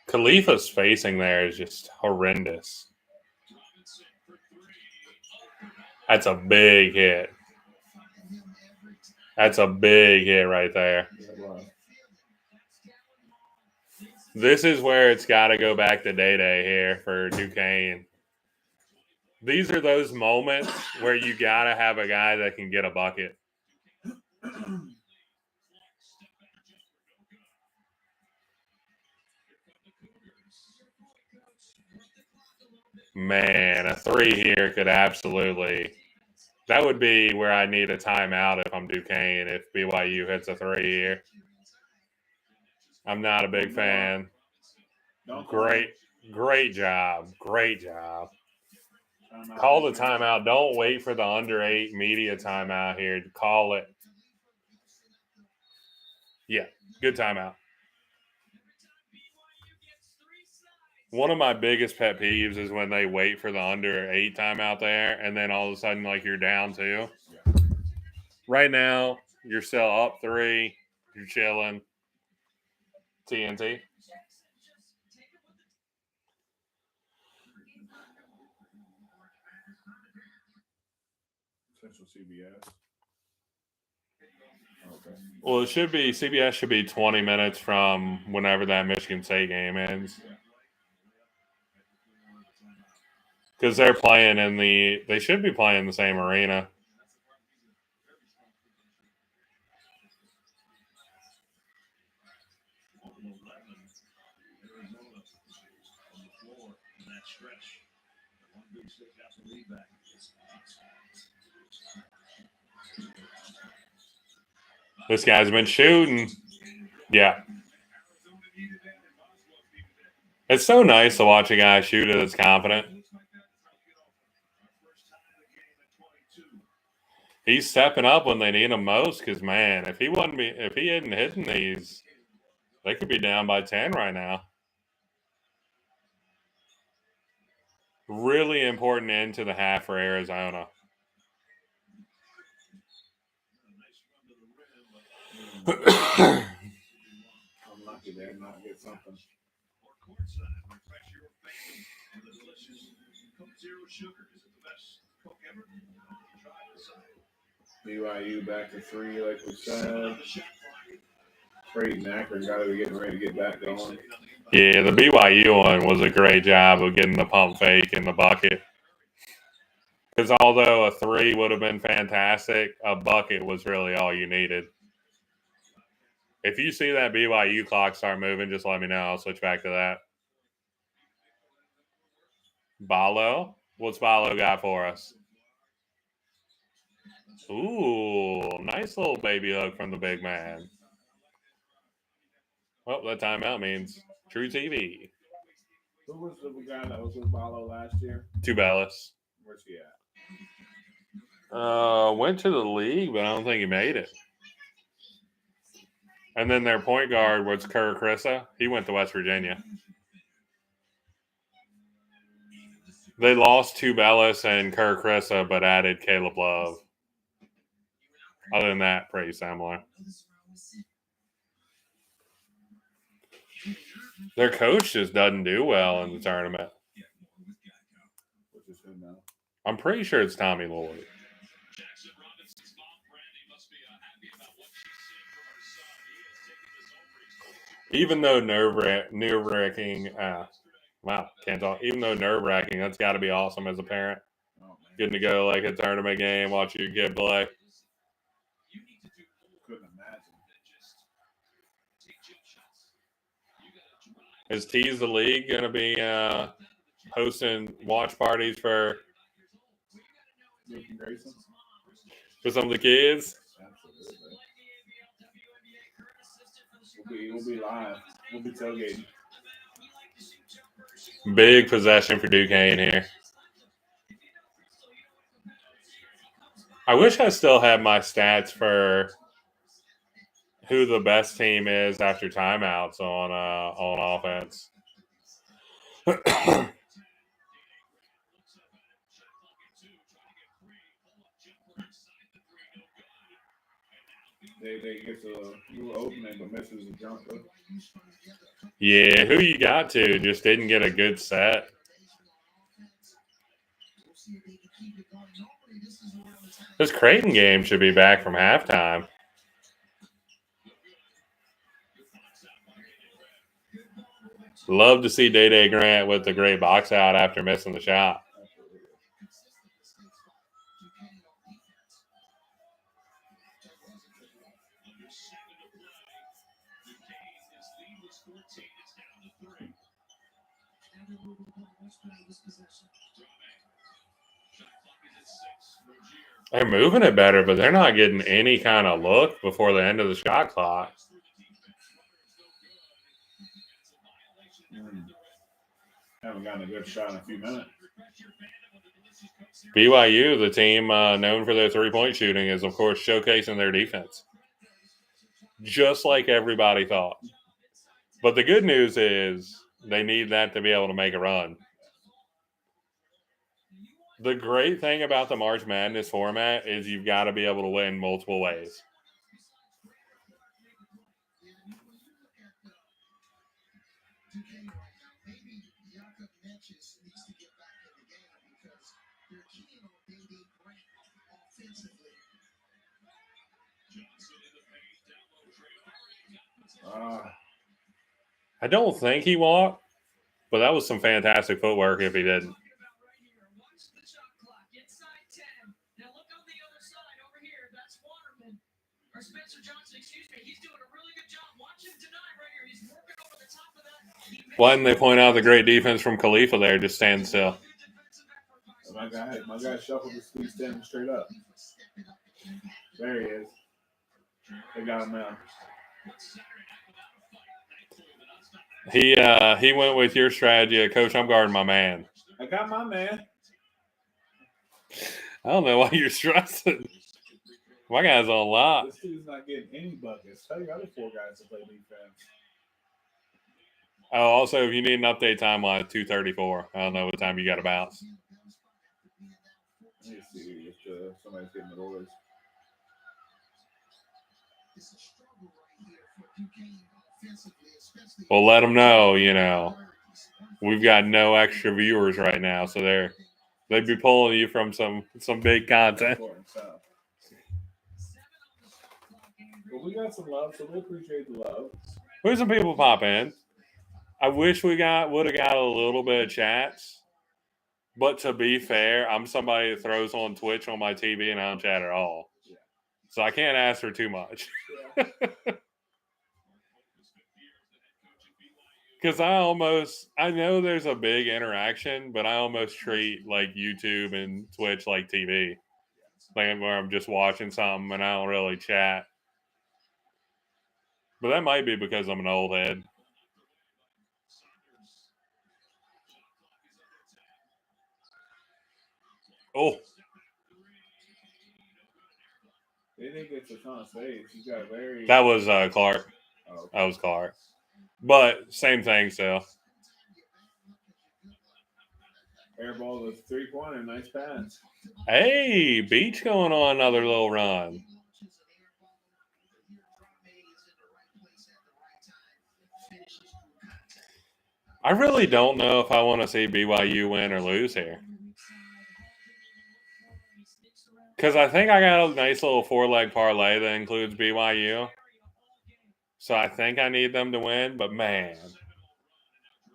Khalifa's spacing there is just horrendous. That's a big hit. That's a big hit right there. This is where it's got to go back to Day here for Duquesne. These are those moments where you got to have a guy that can get a bucket. Man, a 3 here could absolutely – that would be where I need a timeout if I'm Duquesne, if BYU hits a 3 here. I'm not a big fan. Great job. Great job. Call the timeout. Don't wait for the under 8 media timeout here. Call it. Yeah, good timeout. One of my biggest pet peeves is when they wait for the under 8 timeout there, and then all of a sudden, you're down 2. Right now, you're still up 3. You're chilling. TNT. Central CBS. Okay. Well, it should be CBS should be 20 minutes from whenever that Michigan State game ends. Because they're playing they should be playing the same arena. This guy's been shooting. Yeah. It's so nice to watch a guy shoot that's confident. He's stepping up when they need him most because, man, if he hadn't hitting these, they could be down by 10 right now. Really important end to the half for Arizona. I'm lucky they not get something. BYU back to 3, like we said. Creighton Akron got to be getting ready to get back going. Yeah, the BYU one was a great job of getting the pump fake in the bucket. Because although a 3 would have been fantastic, a bucket was really all you needed. If you see that BYU clock start moving, just let me know. I'll switch back to that. Ballo? What's Ballo got for us? Ooh, nice little baby hook from the big man. Well, that timeout means True TV. Who was the guy that was with Ballo last year? Tubelis. Where's he at? Went to the league, but I don't think he made it. And then their point guard was Kerr Krissa. He went to West Virginia. They lost Tubelis and Kerr Krissa, but added Caleb Love. Other than that, pretty similar. Their coach just doesn't do well in the tournament. Which is who now? I'm pretty sure it's Tommy Lloyd. Even though nerve-wracking, wow, can't talk. Even though nerve-wracking, that's got to be awesome as a parent. Oh, Getting to go like a tournament game, watch your kid play. couldn't imagine. Is Tease the League going to be hosting watch parties for Luke Grayson? some of the kids? Absolutely. We'll be live. We'll be tailgating. Big possession for Duquesne here. I wish I still had my stats for who the best team is after timeouts on offense. They get a little opening, but misses a jumper. Yeah, who you got to just didn't get a good set. This Creighton game should be back from halftime. Love to see Day Grant with the great box out after missing the shot. They're moving it better, but they're not getting any kind of look before the end of the shot clock. Haven't gotten a good shot in a few minutes. BYU, the team known for their three-point shooting, is, of course, showcasing their defense. Just like everybody thought. But the good news is they need that to be able to make a run. The great thing about the March Madness format is you've got to be able to win multiple ways. 2K right now. Maybe Jakob Netches needs to get back in the game because they're keying on David Grant offensively. I don't think he walked, but that was some fantastic footwork if he didn't. Spencer Johnson, excuse me, he's doing a really good job. Watch him tonight right here. He's working over the top of that. Why didn't they point out the great defense from Khalifa there? Just stand still. My guy shuffled his feet standing straight up. There he is. They got him now. He went with your strategy, Coach. I'm guarding my man. I got my man. I don't know why you're stressing. My guy's on lock. This dude's not getting any buckets. Tell your other 4 guys to play defense. Oh, also, if you need an update timeline, 2:34. I don't know what time you got to bounce. Let me see if somebody's getting the orders. Well, let them know, we've got no extra viewers right now, so they'd be pulling you from some big content. Well, we got some love, so we appreciate the love. There's some people pop in. I wish we would have got a little bit of chats, but to be fair, I'm somebody that throws on Twitch on my TV and I don't chat at all, so I can't ask for too much. Because I know there's a big interaction, but I almost treat like YouTube and Twitch like TV, like where I'm just watching something and I don't really chat. But that might be because I'm an old head. Oh. They think it's a ton of space. He's got very. That was Clark. Oh. That was Clark. But same thing still. Airball with 3-pointer. Nice pass. Hey, Beach going on another little run. I really don't know if I want to see BYU win or lose here. Because I think I got a nice little 4-leg parlay that includes BYU. So I think I need them to win. But, man,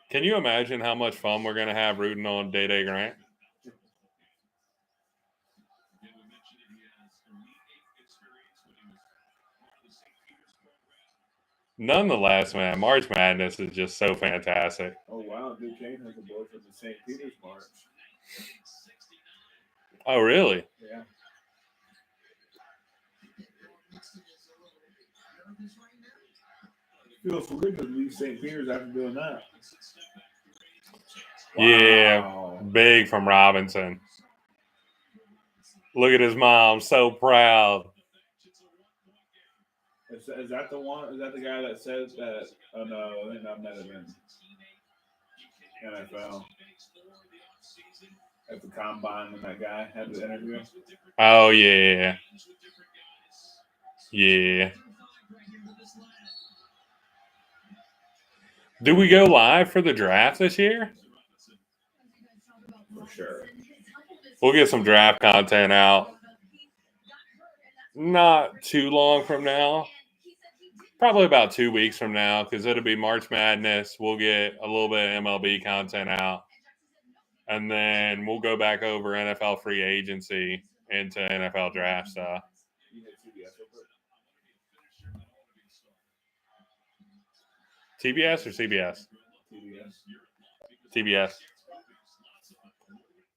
can you imagine how much fun we're going to have rooting on Day Grant? Nonetheless, man, March Madness is just so fantastic. Oh, wow. Duquesne has a boy from the St. Peter's March. Oh, really? Yeah. Feels weird to leave St. Peter's after doing that. Yeah, Wow. big from Robinson. Look at his mom, so proud. Is that the one? Is that the guy that says that? Oh no, I think that might have been NFL at the combine when that guy had the interview. Oh yeah, yeah. Do we go live for the draft this year? For sure. We'll get some draft content out. Not too long from now. Probably about 2 weeks from now, because it'll be March Madness. We'll get a little bit of MLB content out. And then we'll go back over NFL free agency into NFL draft stuff. TBS or CBS? TBS.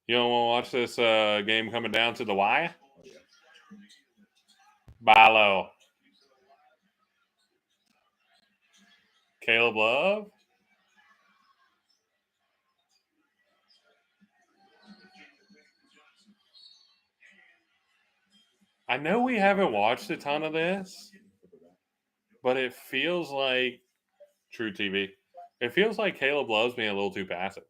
You don't want to watch this game coming down to the wire? Buy low. Caleb Love? I know we haven't watched a ton of this, but it feels like True TV. It feels like Caleb Love's being a little too passive.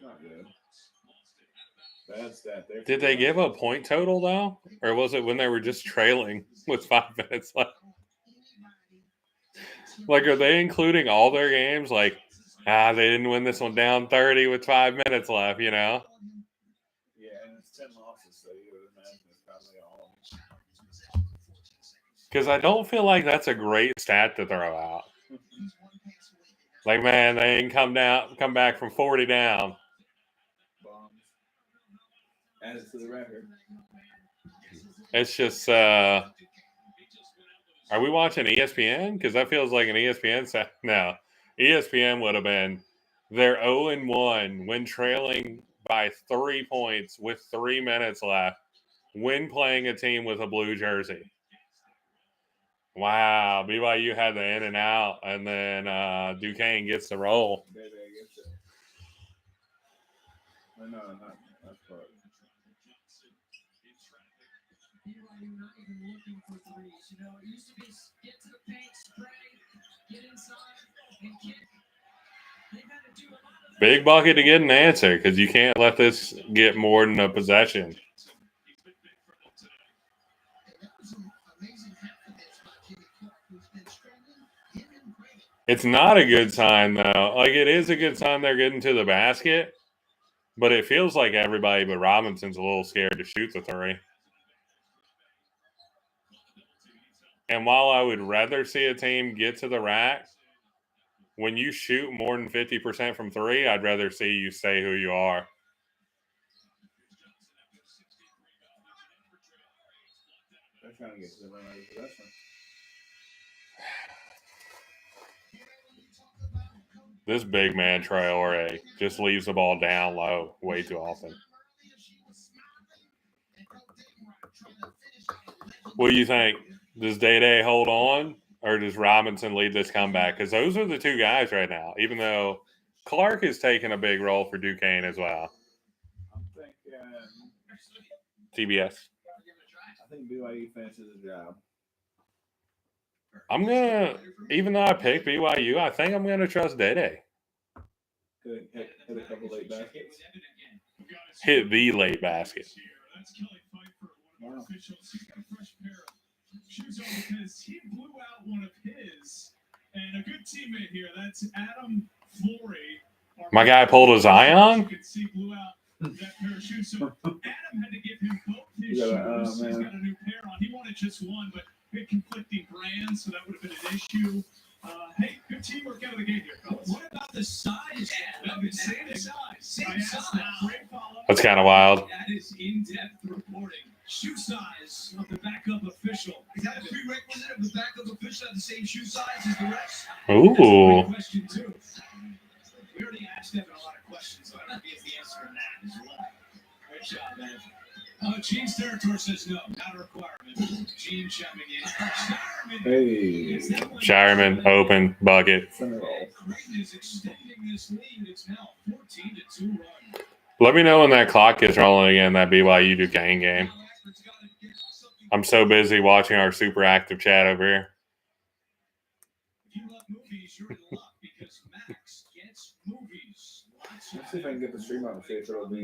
Not good. Bad stat there. Did they give a point total though, or was it when they were just trailing with 5 minutes left? Like, are they including all their games? Like, they didn't win this one down 30 with 5 minutes left. You know? Yeah, and it's 10 losses, so you would imagine it's probably all. Because I don't feel like that's a great stat to throw out. Like, man, they didn't come back from 40 down. Bombs. Added to the record. It's just, are we watching ESPN? Because that feels like an ESPN stat. No, ESPN would have been they're 0-1 when trailing by 3 points with 3 minutes left when playing a team with a blue jersey. Wow, BYU had the in and out, and then Duquesne gets the roll. Bebe gets it. Oh, no, not part. BYU not even looking for threes. You know, it used to be get to the paint, spray, get inside, and kick. They've had to do a lot of that. Big bucket to get an answer because you can't let this get more than a possession. It's not a good sign, though. Like, it is a good sign they're getting to the basket, but it feels like everybody but Robinson's a little scared to shoot the three. And while I would rather see a team get to the rack, when you shoot more than 50% from three, I'd rather see you stay who you are. They're trying to get to the run out of possession. This big man, Traore, just leaves the ball down low way too often. What do you think? Does Day hold on, or does Robinson lead this comeback? Because those are the two guys right now, even though Clark is taking a big role for Duquesne as well. I'm thinking TBS. I think BYU finishes the job. I'm going to, even though I picked BYU, I think I'm going to trust Day. Hit a couple late baskets. Hit the late basket. That's Kelly Pfeiffer, one of our officials. He's got a fresh pair of shoes on because he blew out one of his. And a good teammate here, that's Adam Flory. My guy pulled a Zion? You can see blew out that pair of shoes. So Adam had to give him both his You shoes. got a- He's got a new pair on. He wanted just one, but big conflicting brands, so that would have been an issue. Hey, good teamwork out of the gate here, fellas. What about the size? Same size. Great follow-up. That's kind of wild. That is in-depth reporting. Shoe size of the backup official. Is that a prerequisite of the backup official have the same shoe size as the refs? Ooh. That's a great question, too. We already asked Evan a lot of questions, so I don't know if he has the answer on that as well. Great job, man. Gene's territory says no, not a requirement. Gene chiming in. Shireman. Hey, Shireman, open, bucket. center roll. Creighton is extending this lead. It's now 14-2 run. Let me know when that clock gets rolling again, that BYU Duquesne game. I'm so busy watching our super active chat over here. If you love movies, you're in luck because Max gets movies. Let's see if I can get the stream on to see if it'll be.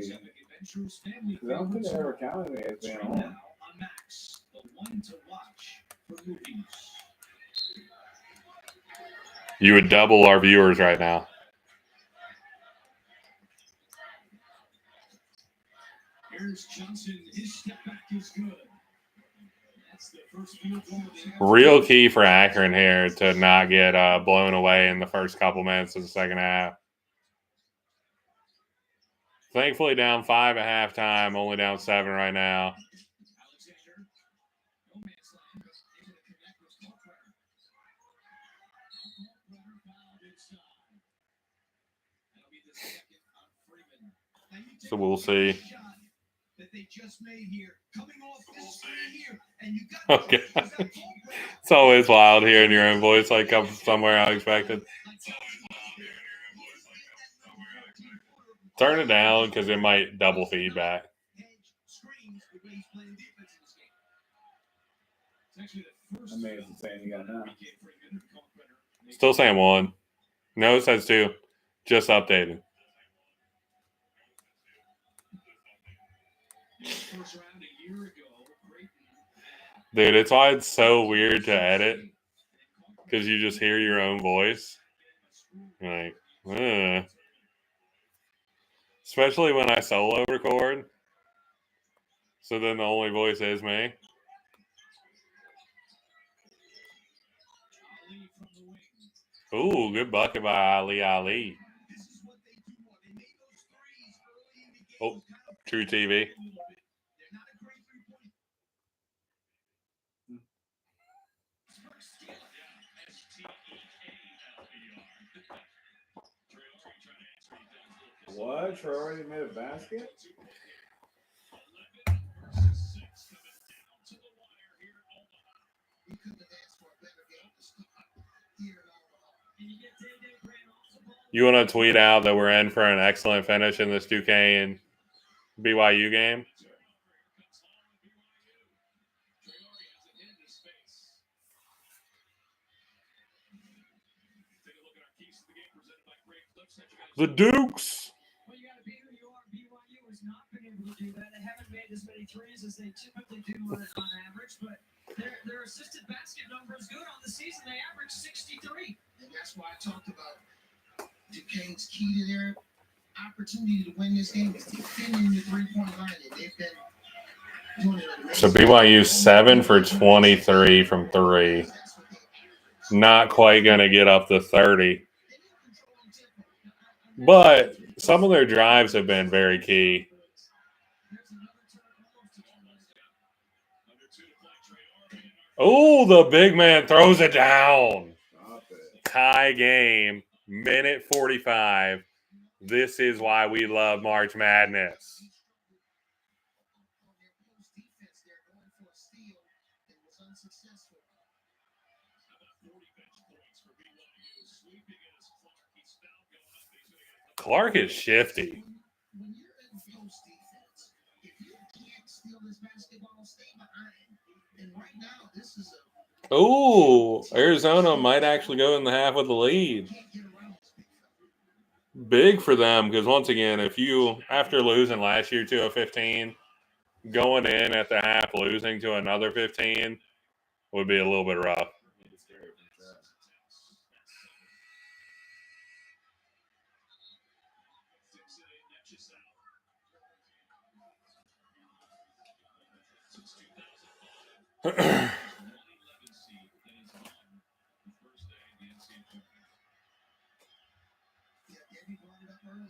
Adventures, family I don't think favorites. they ever counted me as being Stream on. now on Max, the one to watch for movies. You would double our viewers right now. Here's Johnson. His step back is good. That's the first field goal of the Real key for Akron here to not get blown away in the first couple minutes of the second half. Thankfully, down 5 at halftime, only down 7 right now. Alexander. No man's land, but able to connect with Kalkbrenner. Kalkbrenner fouled inside. That'll be the second on Freeman. Now you take So we'll a see. shot that they just made here, coming off this three here, and you got Okay. was that Kalkbrenner? It's always wild hearing your own voice like come from somewhere unexpected. Turn it down because it might double feedback. I mean, it's the same you got now. Still saying 1. No, it says 2. Just updated. Dude, it's why it's so weird to edit because you just hear your own voice. Like, ugh. Especially when I solo record. So then the only voice is me. Ooh, good bucket by Ali. Oh, True TV. What? Troy already made a basket? You want to tweet out that we're in for an excellent finish in this 2K and BYU game? The Dukes. Well, you got to be who you are. BYU has not been able to do that. They haven't made as many threes as they typically do on average, but their assisted basket number is good on the season. They average 63. And that's why I talked about Duquesne's key to their opportunity to win this game is defending the three-point line, and they've been doing it on the So BYU 7 for 23 from 3. Not quite going to get up to 30. But some of their drives have been very key. Oh, the big man throws it down. Tie game, minute 45. This is why we love March Madness. Clark is shifty. when you're in post defense, if you can't steal this basketball, stay behind. And right now, this is a Ooh, Arizona might actually go in the half with the lead. can't get around this big fella. Big for them because once again, if you after losing last year to a 15, going in at the half losing to another 15 would be a little bit rough. Yeah, Debbie brought it up earlier.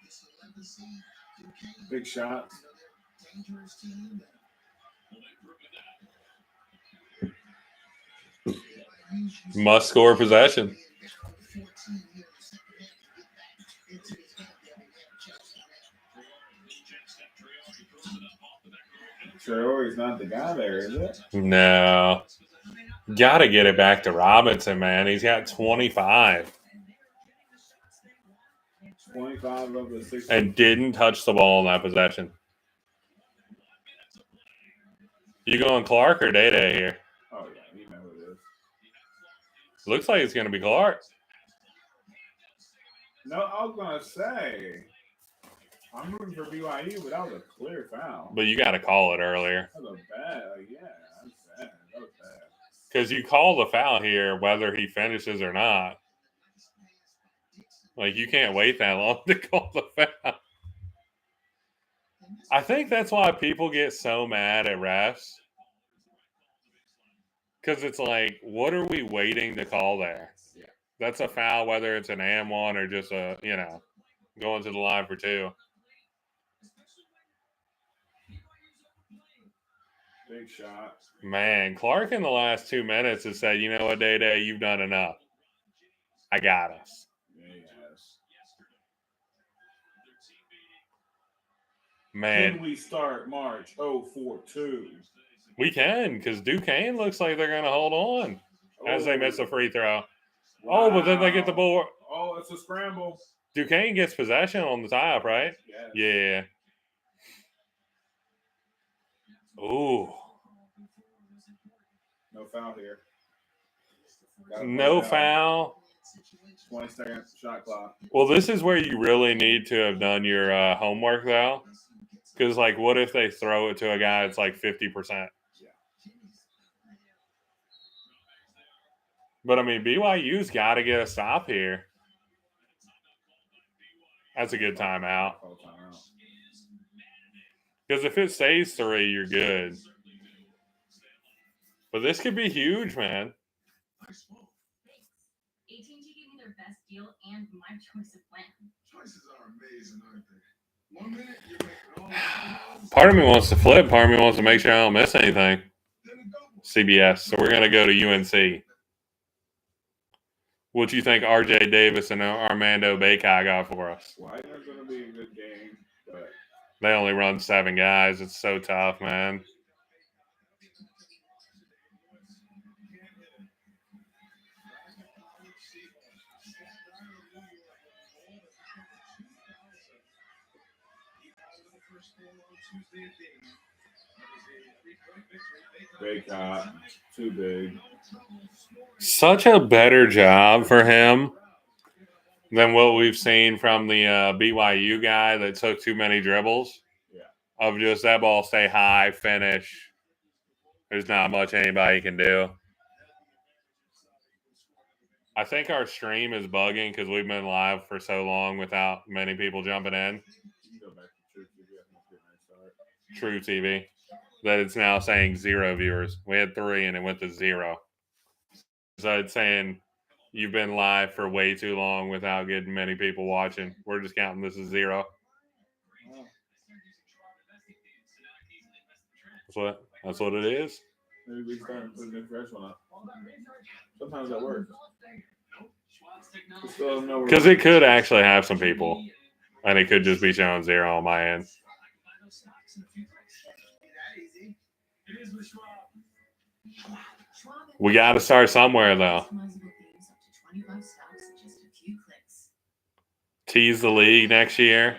This 11 seed Duquesne, Big shots. they're a dangerous team. Must score possession. Traore's not the guy there, is it? No. Got to get it back to Robinson, man. He's got 25 25 of the 60. and didn't touch the ball in that possession. You going Clark or Day here? Oh, yeah, you know who it is. Looks like it's going to be Clark. No, I was going to say, I'm rooting for BYU, but that was a clear foul. But you got to call it earlier. That was bad. Yeah, that's bad. That was bad. Because you call the foul here whether he finishes or not. Like, you can't wait that long to call the foul. I think that's why people get so mad at refs. Because it's like, what are we waiting to call there? Yeah. That's a foul, whether it's an and one or just a, going to the line for two. Big shot. Man, Clark in the last 2 minutes has said, you know what, Day, you've done enough. I got us. Yes. Man, Can we start March 042? we can, because Duquesne looks like they're going to hold on as they miss a free throw. Oh, but then they get the ball. Oh, it's a scramble. Duquesne gets possession on the tie-up, right? Yes. Yeah. Ooh. No foul here. No foul. 20-second shot clock. Well, this is where you really need to have done your homework, though. Because, what if they throw it to a guy that's 50%? But I mean, BYU's got to get a stop here. That's a good timeout. Call timeout. Because if it stays 3, you're good. But this could be huge, man. Nice move. AT&T gave me their best deal and my choice of plan. Choices are amazing, aren't they? 1 minute, you're making all Part of me wants to flip. Part of me wants to make sure I don't miss anything. then a double. CBS. So we're going to go to UNC. What do you think RJ Davis and Armando Bacot got for us? Widener's going to be a good game, but They only run 7 guys. It's so tough, man. Baycott, too big. Such a better job for him than what we've seen from the BYU guy that took too many dribbles. Yeah. Of just that ball stay high, finish. There's not much anybody can do. I think our stream is bugging because we've been live for so long without many people jumping in. You can go back to True TV. I think it's a nice start. True TV. That it's now saying 0 viewers. We had 3 and it went to 0. So it's saying you've been live for way too long without getting many people watching. We're just counting this as 0. Oh, That's what it is. maybe we start and put a new fresh one up. Sometimes that works. We still don't know where- Because it could actually have some people. And it could just be showing 0 on my end. We got to start somewhere, though. Tease the league next year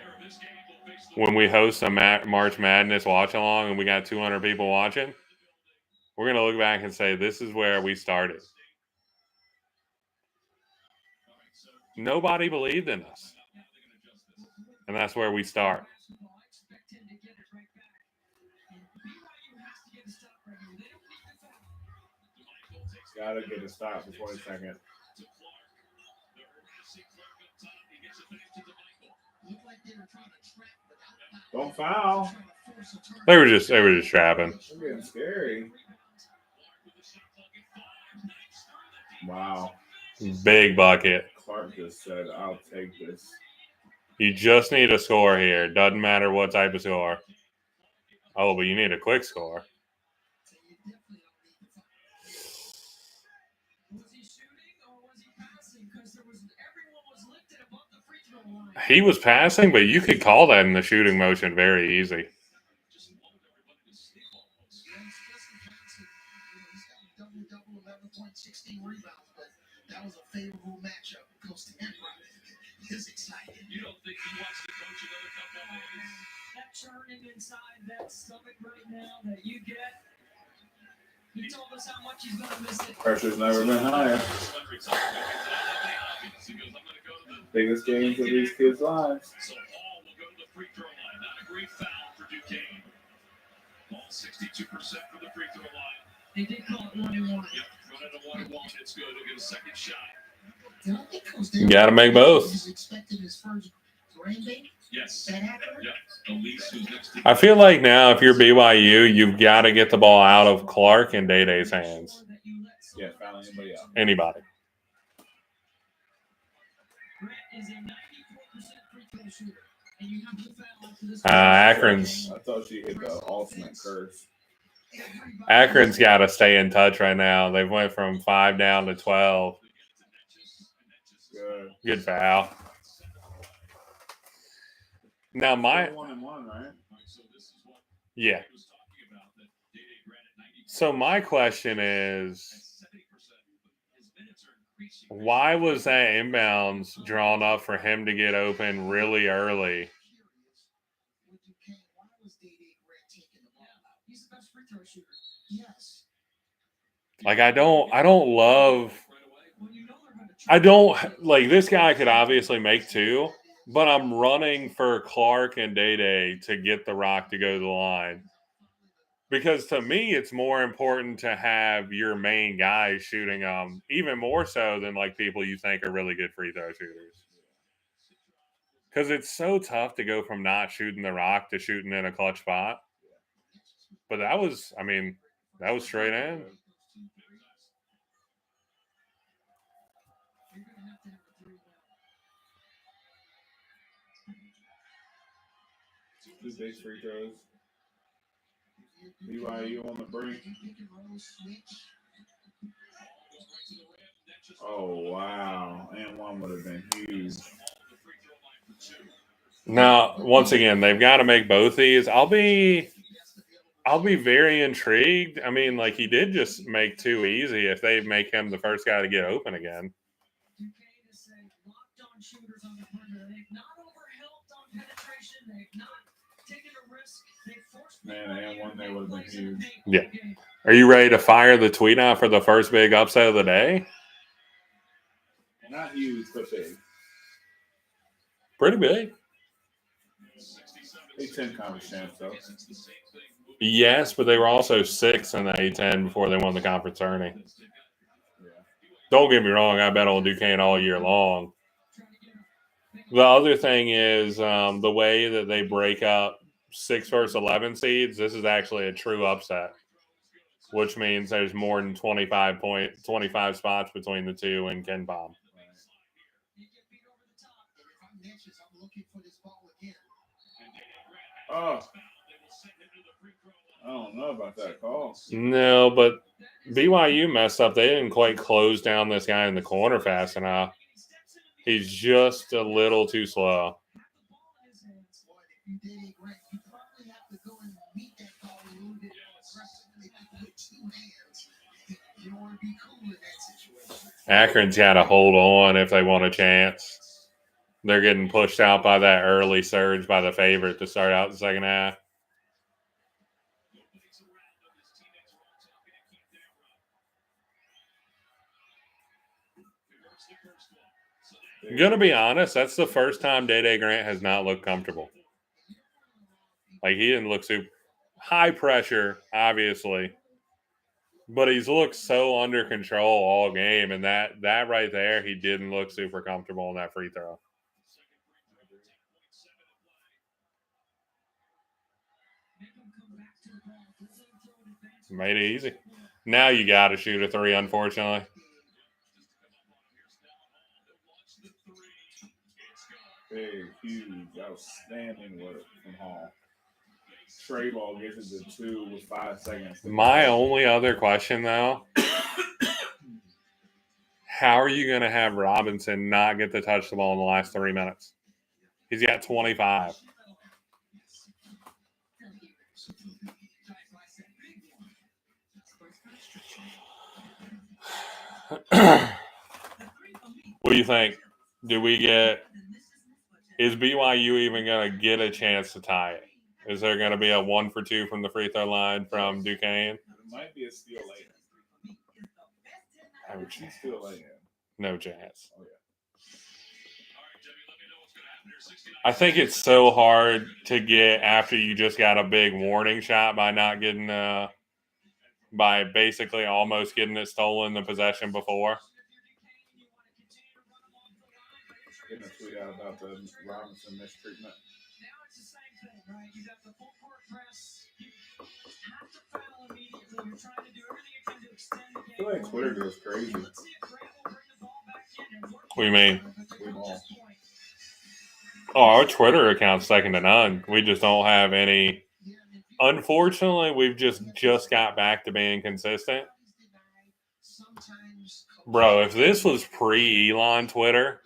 when we host a March Madness watch along and we got 200 people watching. We're going to look back and say, this is where we started. Nobody believed in us. And that's where we start. Gotta get a stop before the second. Don't foul. They were just trapping. I'm getting scary. Wow. Big bucket. Clark just said, I'll take this. You just need a score here. Doesn't matter what type of score. Oh, but you need a quick score. He was passing, but you could call that in the shooting motion very easy. That was a favorable matchup. Goes to him. He's excited. You don't think he wants to coach another couple of days? That churning inside that stomach right now that you get. He told us how much he's going to miss it. Pressure's never been higher. Biggest games of these kids' lives. So Hall will go to the free throw line. Not a great foul for Duquesne. Ball 62% from the free throw line. They did call it 1-1. Yep, run it a 1-1. It's good. He'll get a second shot. You got to make both. He's expected his first grand day. Yes. That happened. Yep. Elise, who's next to I feel like now, if you're BYU, you've got to get the ball out of Clark and Day-Day's hands. Yeah, foul anybody out. Anybody. Grant is a 94% free throw shooter. And you have to foul after this. Akron's I thought she hit the ultimate curse. Akron's got to stay in touch right now. They went from 5 down to 12. Good. Good foul. Now my 1-1, right? yeah. So my question is, why was that inbounds drawn up for him to get open really early? Like I don't like this guy could obviously make 2, but I'm running for Clark and Day-Day to get the rock to go to the line. Because to me, it's more important to have your main guys shooting them, even more so than like people you think are really good free throw shooters. Because it's so tough to go from not shooting the rock to shooting in a clutch spot. But that was, I mean, that was straight in. Two big free throws. BYU on the brink. Oh wow! And one would have been huge. Now, once again, they've got to make both these. I'll be very intrigued. I mean, like he did just make two easy if they make him the first guy to get open again. Man, and one they would have been huge. Yeah. Are you ready to fire the tweet out for the first big upset of the day? Not huge, but big. Pretty big. A10 conference champs, though. Yes, but they were also 6th in the A10 before they won the conference tourney. Yeah. Don't get me wrong, I bet on Duquesne all year long. The other thing is the way that they break up 6 versus 11 seeds, this is actually a true upset, which means there's more than 25 spots between the two in Ken Palm. Oh, I don't know about that call. No, but BYU messed up. They didn't quite close down this guy in the corner fast enough. He's just a little too slow. Akron's got to hold on if they want a chance. They're getting pushed out by that early surge by the favorite to start out the second half. I'm going to be honest, that's the first time Day Grant has not looked comfortable. Like, he didn't look super high pressure, obviously, but he's looked so under control all game, and that right there, he didn't look super comfortable in that free throw. Made it easy. Now you got to shoot a three, unfortunately. Big, huge, outstanding work from Hall. Trey ball gets it to 2 with 5 seconds. My only other question, though, how are you going to have Robinson not get to touch the ball in the last 3 minutes? He's got 25. What do you think? Is BYU even going to get a chance to tie it? Is there going to be a 1 for 2 from the free throw line from Duquesne? It might be a steal later. No chance. Steal later. No chance. Oh, yeah. I think it's so hard to get after you just got a big warning shot by not getting by basically almost getting it stolen the possession before. Getting a tweet out about the Robinson mistreatment. I feel like Twitter goes crazy. What do you mean? We all. Oh, our Twitter account's second to none. We just don't have any. Unfortunately, we've just got back to being consistent. Bro, if this was pre-Elon Twitter,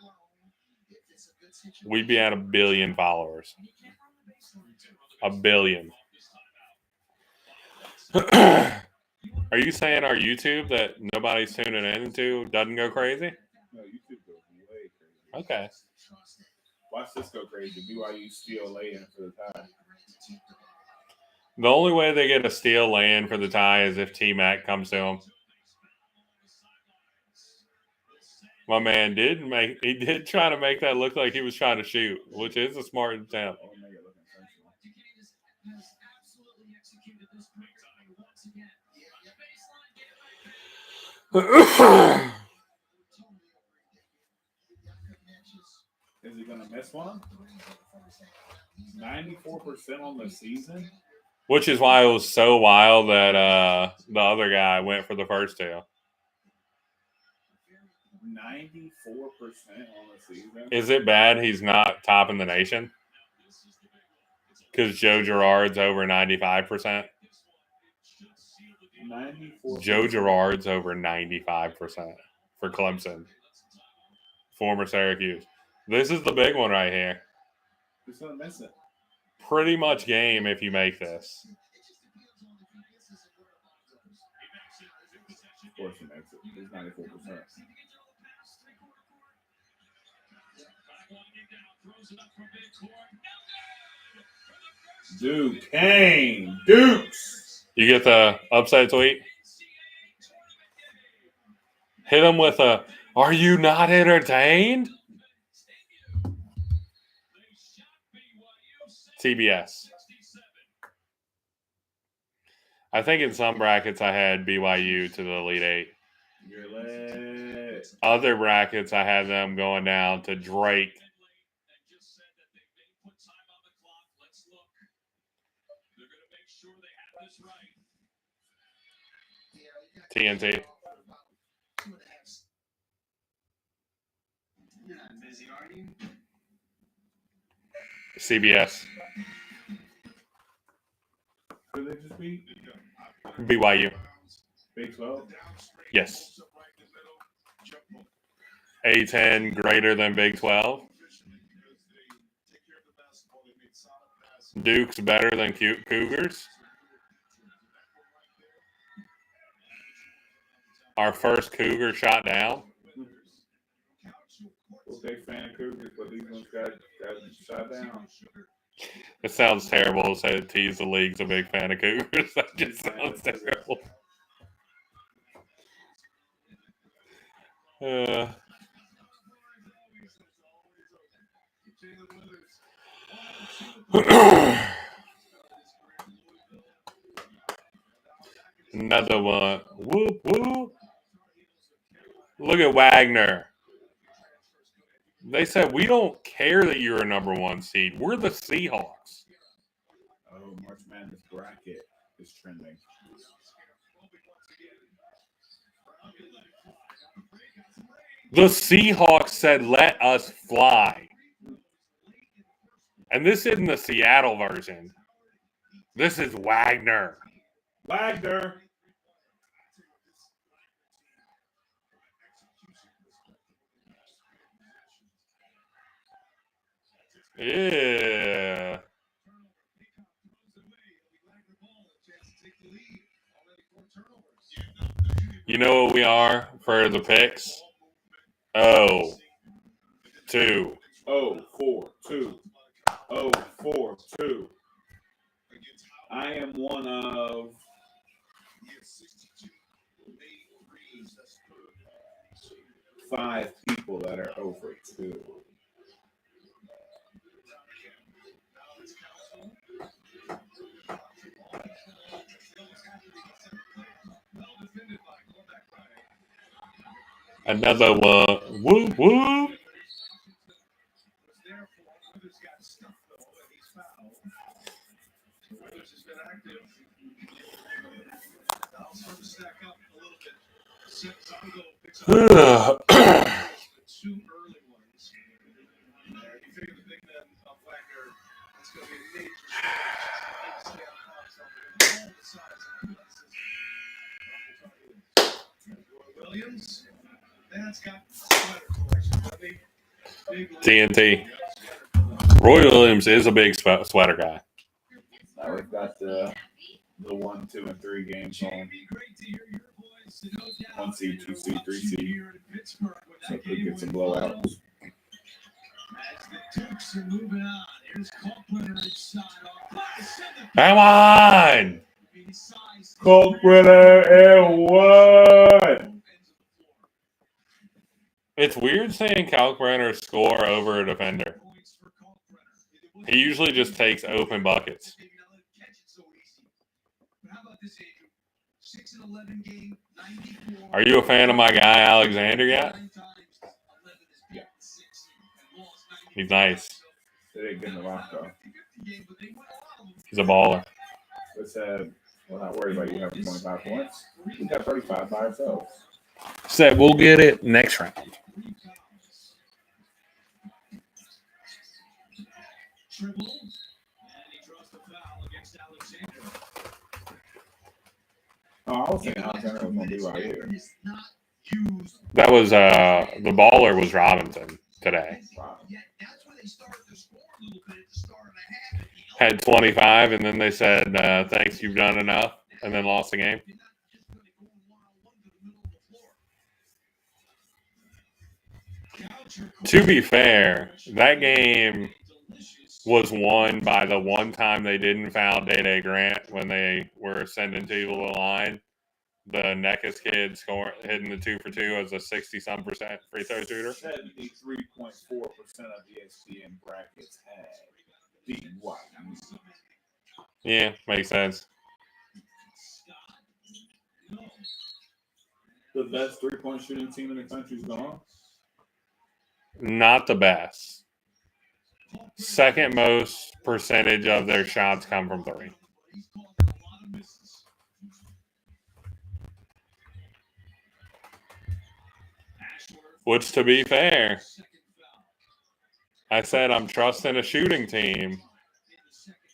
we'd be at 1 billion followers. 1 billion. Are you saying our YouTube that nobody's tuning into doesn't go crazy? No, YouTube goes way crazy. Okay. Watch this go crazy. BYU steal lay-in for the tie. The only way they get a steal lay-in for the tie is if T-Mac comes to them. My man did try to make that look like he was trying to shoot, which is a smart attempt. Is he gonna miss one? 94% on the season. Which is why it was so wild that the other guy went for the first two. 94% on the season. Is it bad he's not top in the nation? Because Joe Girard's over 95%. 94%. Joe Girard's over 95% for Clemson. Former Syracuse. This is the big one right here. Who's gonna miss it? Pretty much game if you make this. Of course he makes it. He's 94%. Duquesne. Dukes. You get the upside tweet? Hit him with a, are you not entertained? TBS. I think in some brackets I had BYU to the Elite Eight. You're lit. Other brackets I had them going down to Drake. TNT. You're not busy, are you? CBS. Who they just beat? BYU. Big 12. Yes. A10 greater than Big 12. Duke's better than Cougars. Our first Cougar shot down. Well, big fan of Cougars, but these ones got shot down. It sounds terrible to say that Tease the League's a big fan of Cougars. That just sounds terrible. Another one. Whoop, whoop. Look at Wagner. They said, we don't care that you're a number one seed. We're the Seahawks. Oh, March Madness bracket is trending. The Seahawks said, let us fly. And this isn't the Seattle version. This is Wagner. Wagner. Yeah. You know what we are for the picks? 0-2. 0-4-2. 0-4-2. I am one of 5 people that are over 2. Another one. Whoop, whoop. Williams, that's got sweater collection. TNT. Roy Williams is a big sweater guy. Now we've got the 1, 2, and 3 games on. 1 seed, 2 seed, 3 seed. So if we get some blowouts. Come on! Kalkbrenner and what? It's weird seeing Kalkbrenner score over a defender. He usually just takes open buckets. 6-11 game, 94. Are you a fan of my guy Alexander yet? Yeah. He's nice. They didn't get in the rock though. He's a baller. They said, "We're not worried about you having 25 points. We got 35 by ourselves." Said we'll get it next round. Dribble, and he draws the foul against Alexander. Oh, I was thinking Alexander was going to be right here. That was the baller was Robinson today. Wow. Had 25, and then they said, "Thanks, you've done enough," and then lost the game. To be fair, that game was won by the one time they didn't foul Day Grant when they were sending to the line. The Neckis kid hitting the 2 for 2 as a 60-some% free throw shooter. 73.4% of ESPN brackets had BYU. Yeah, makes sense. The best 3-point shooting team in the country's gone. Not the best. Second most percentage of their shots come from 3. Which, to be fair, I said I'm trusting a shooting team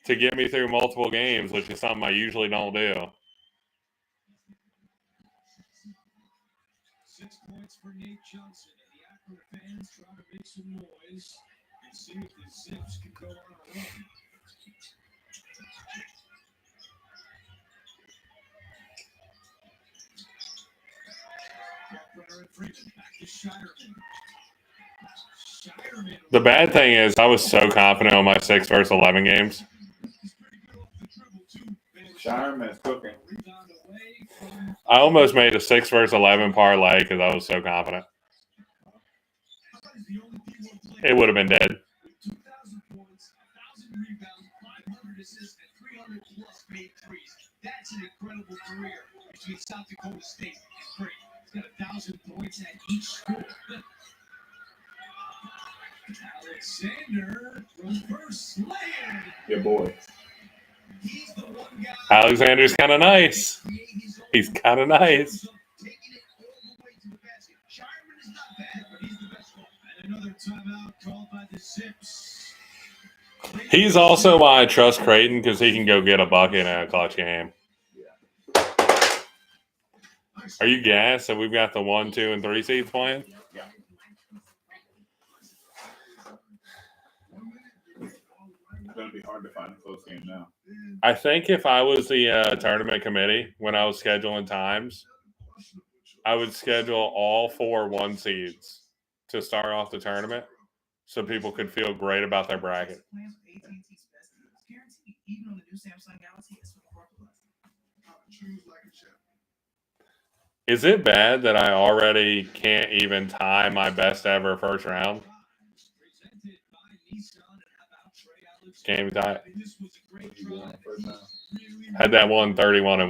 to get me through multiple games, which is something I usually don't do. 6 points for Nate Johnson, and the Akron fans try to make some noise and see if the Zips can go on a run. Carpenter and Freeman back to Shireman. The bad thing is I was so confident on my 6 versus 11 games. Shireman's cooking. I almost made a 6 versus 11 parlay because I was so confident. It would have been dead. 2,000 points, 1,000 rebounds, 500 assists, and 300 plus made threes. That's an incredible career between South Dakota State and Creighton. He's got 1,000 points at each school. Alexander from first slam. Your boy. He's the one guy. Alexander's kind of nice. He's kind of nice. Taking it all the way to the basket. Shireman is not bad, but he's the best one. And another timeout called by the Zips. He's also why I trust Creighton because he can go get a bucket in a clutch game. Are you gassed that we've got the 1, 2, and 3 seeds playing? Yeah. It's going to be hard to find a close game now. I think if I was the tournament committee when I was scheduling times, I would schedule all 4 1 seeds to start off the tournament so people could feel great about their bracket. Is it bad that I already can't even tie my best ever first round? Game tie. Had that 131 in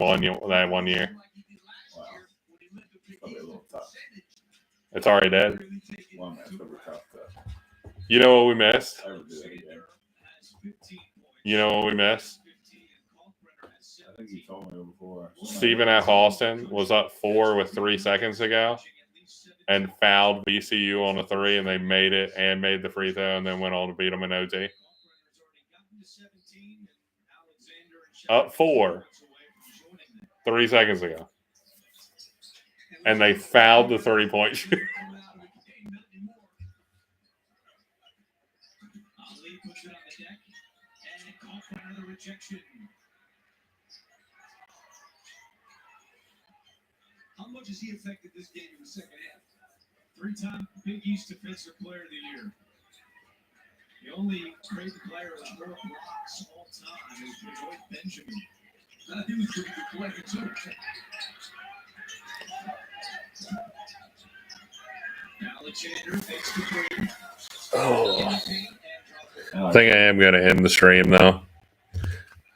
that 1 year. Wow. It's going to be a little tough. It's already dead. Well, man, it's going to be tough to You know what we missed? ever do that again. You know what we missed? I think you told me before. Stephen F. Austin was up 4 with 3 seconds to go and fouled VCU on a 3, and they made it and made the free throw and then went on to beat them in OT. Up 4 3 seconds ago. And they fouled the 30-point shooter. How much has he affected this game in the second half? 3-time Big East Defensive Player of the Year. The only Creighton player with more blocks all time is Lloyd Benjamin. He was a pretty good player, too. Alexander takes the three. Oh. I think I am going to end the stream, though.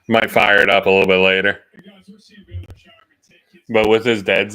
Might fire it up a little bit later. Hey guys, we're seeing Baylor Shireman take his But with his dead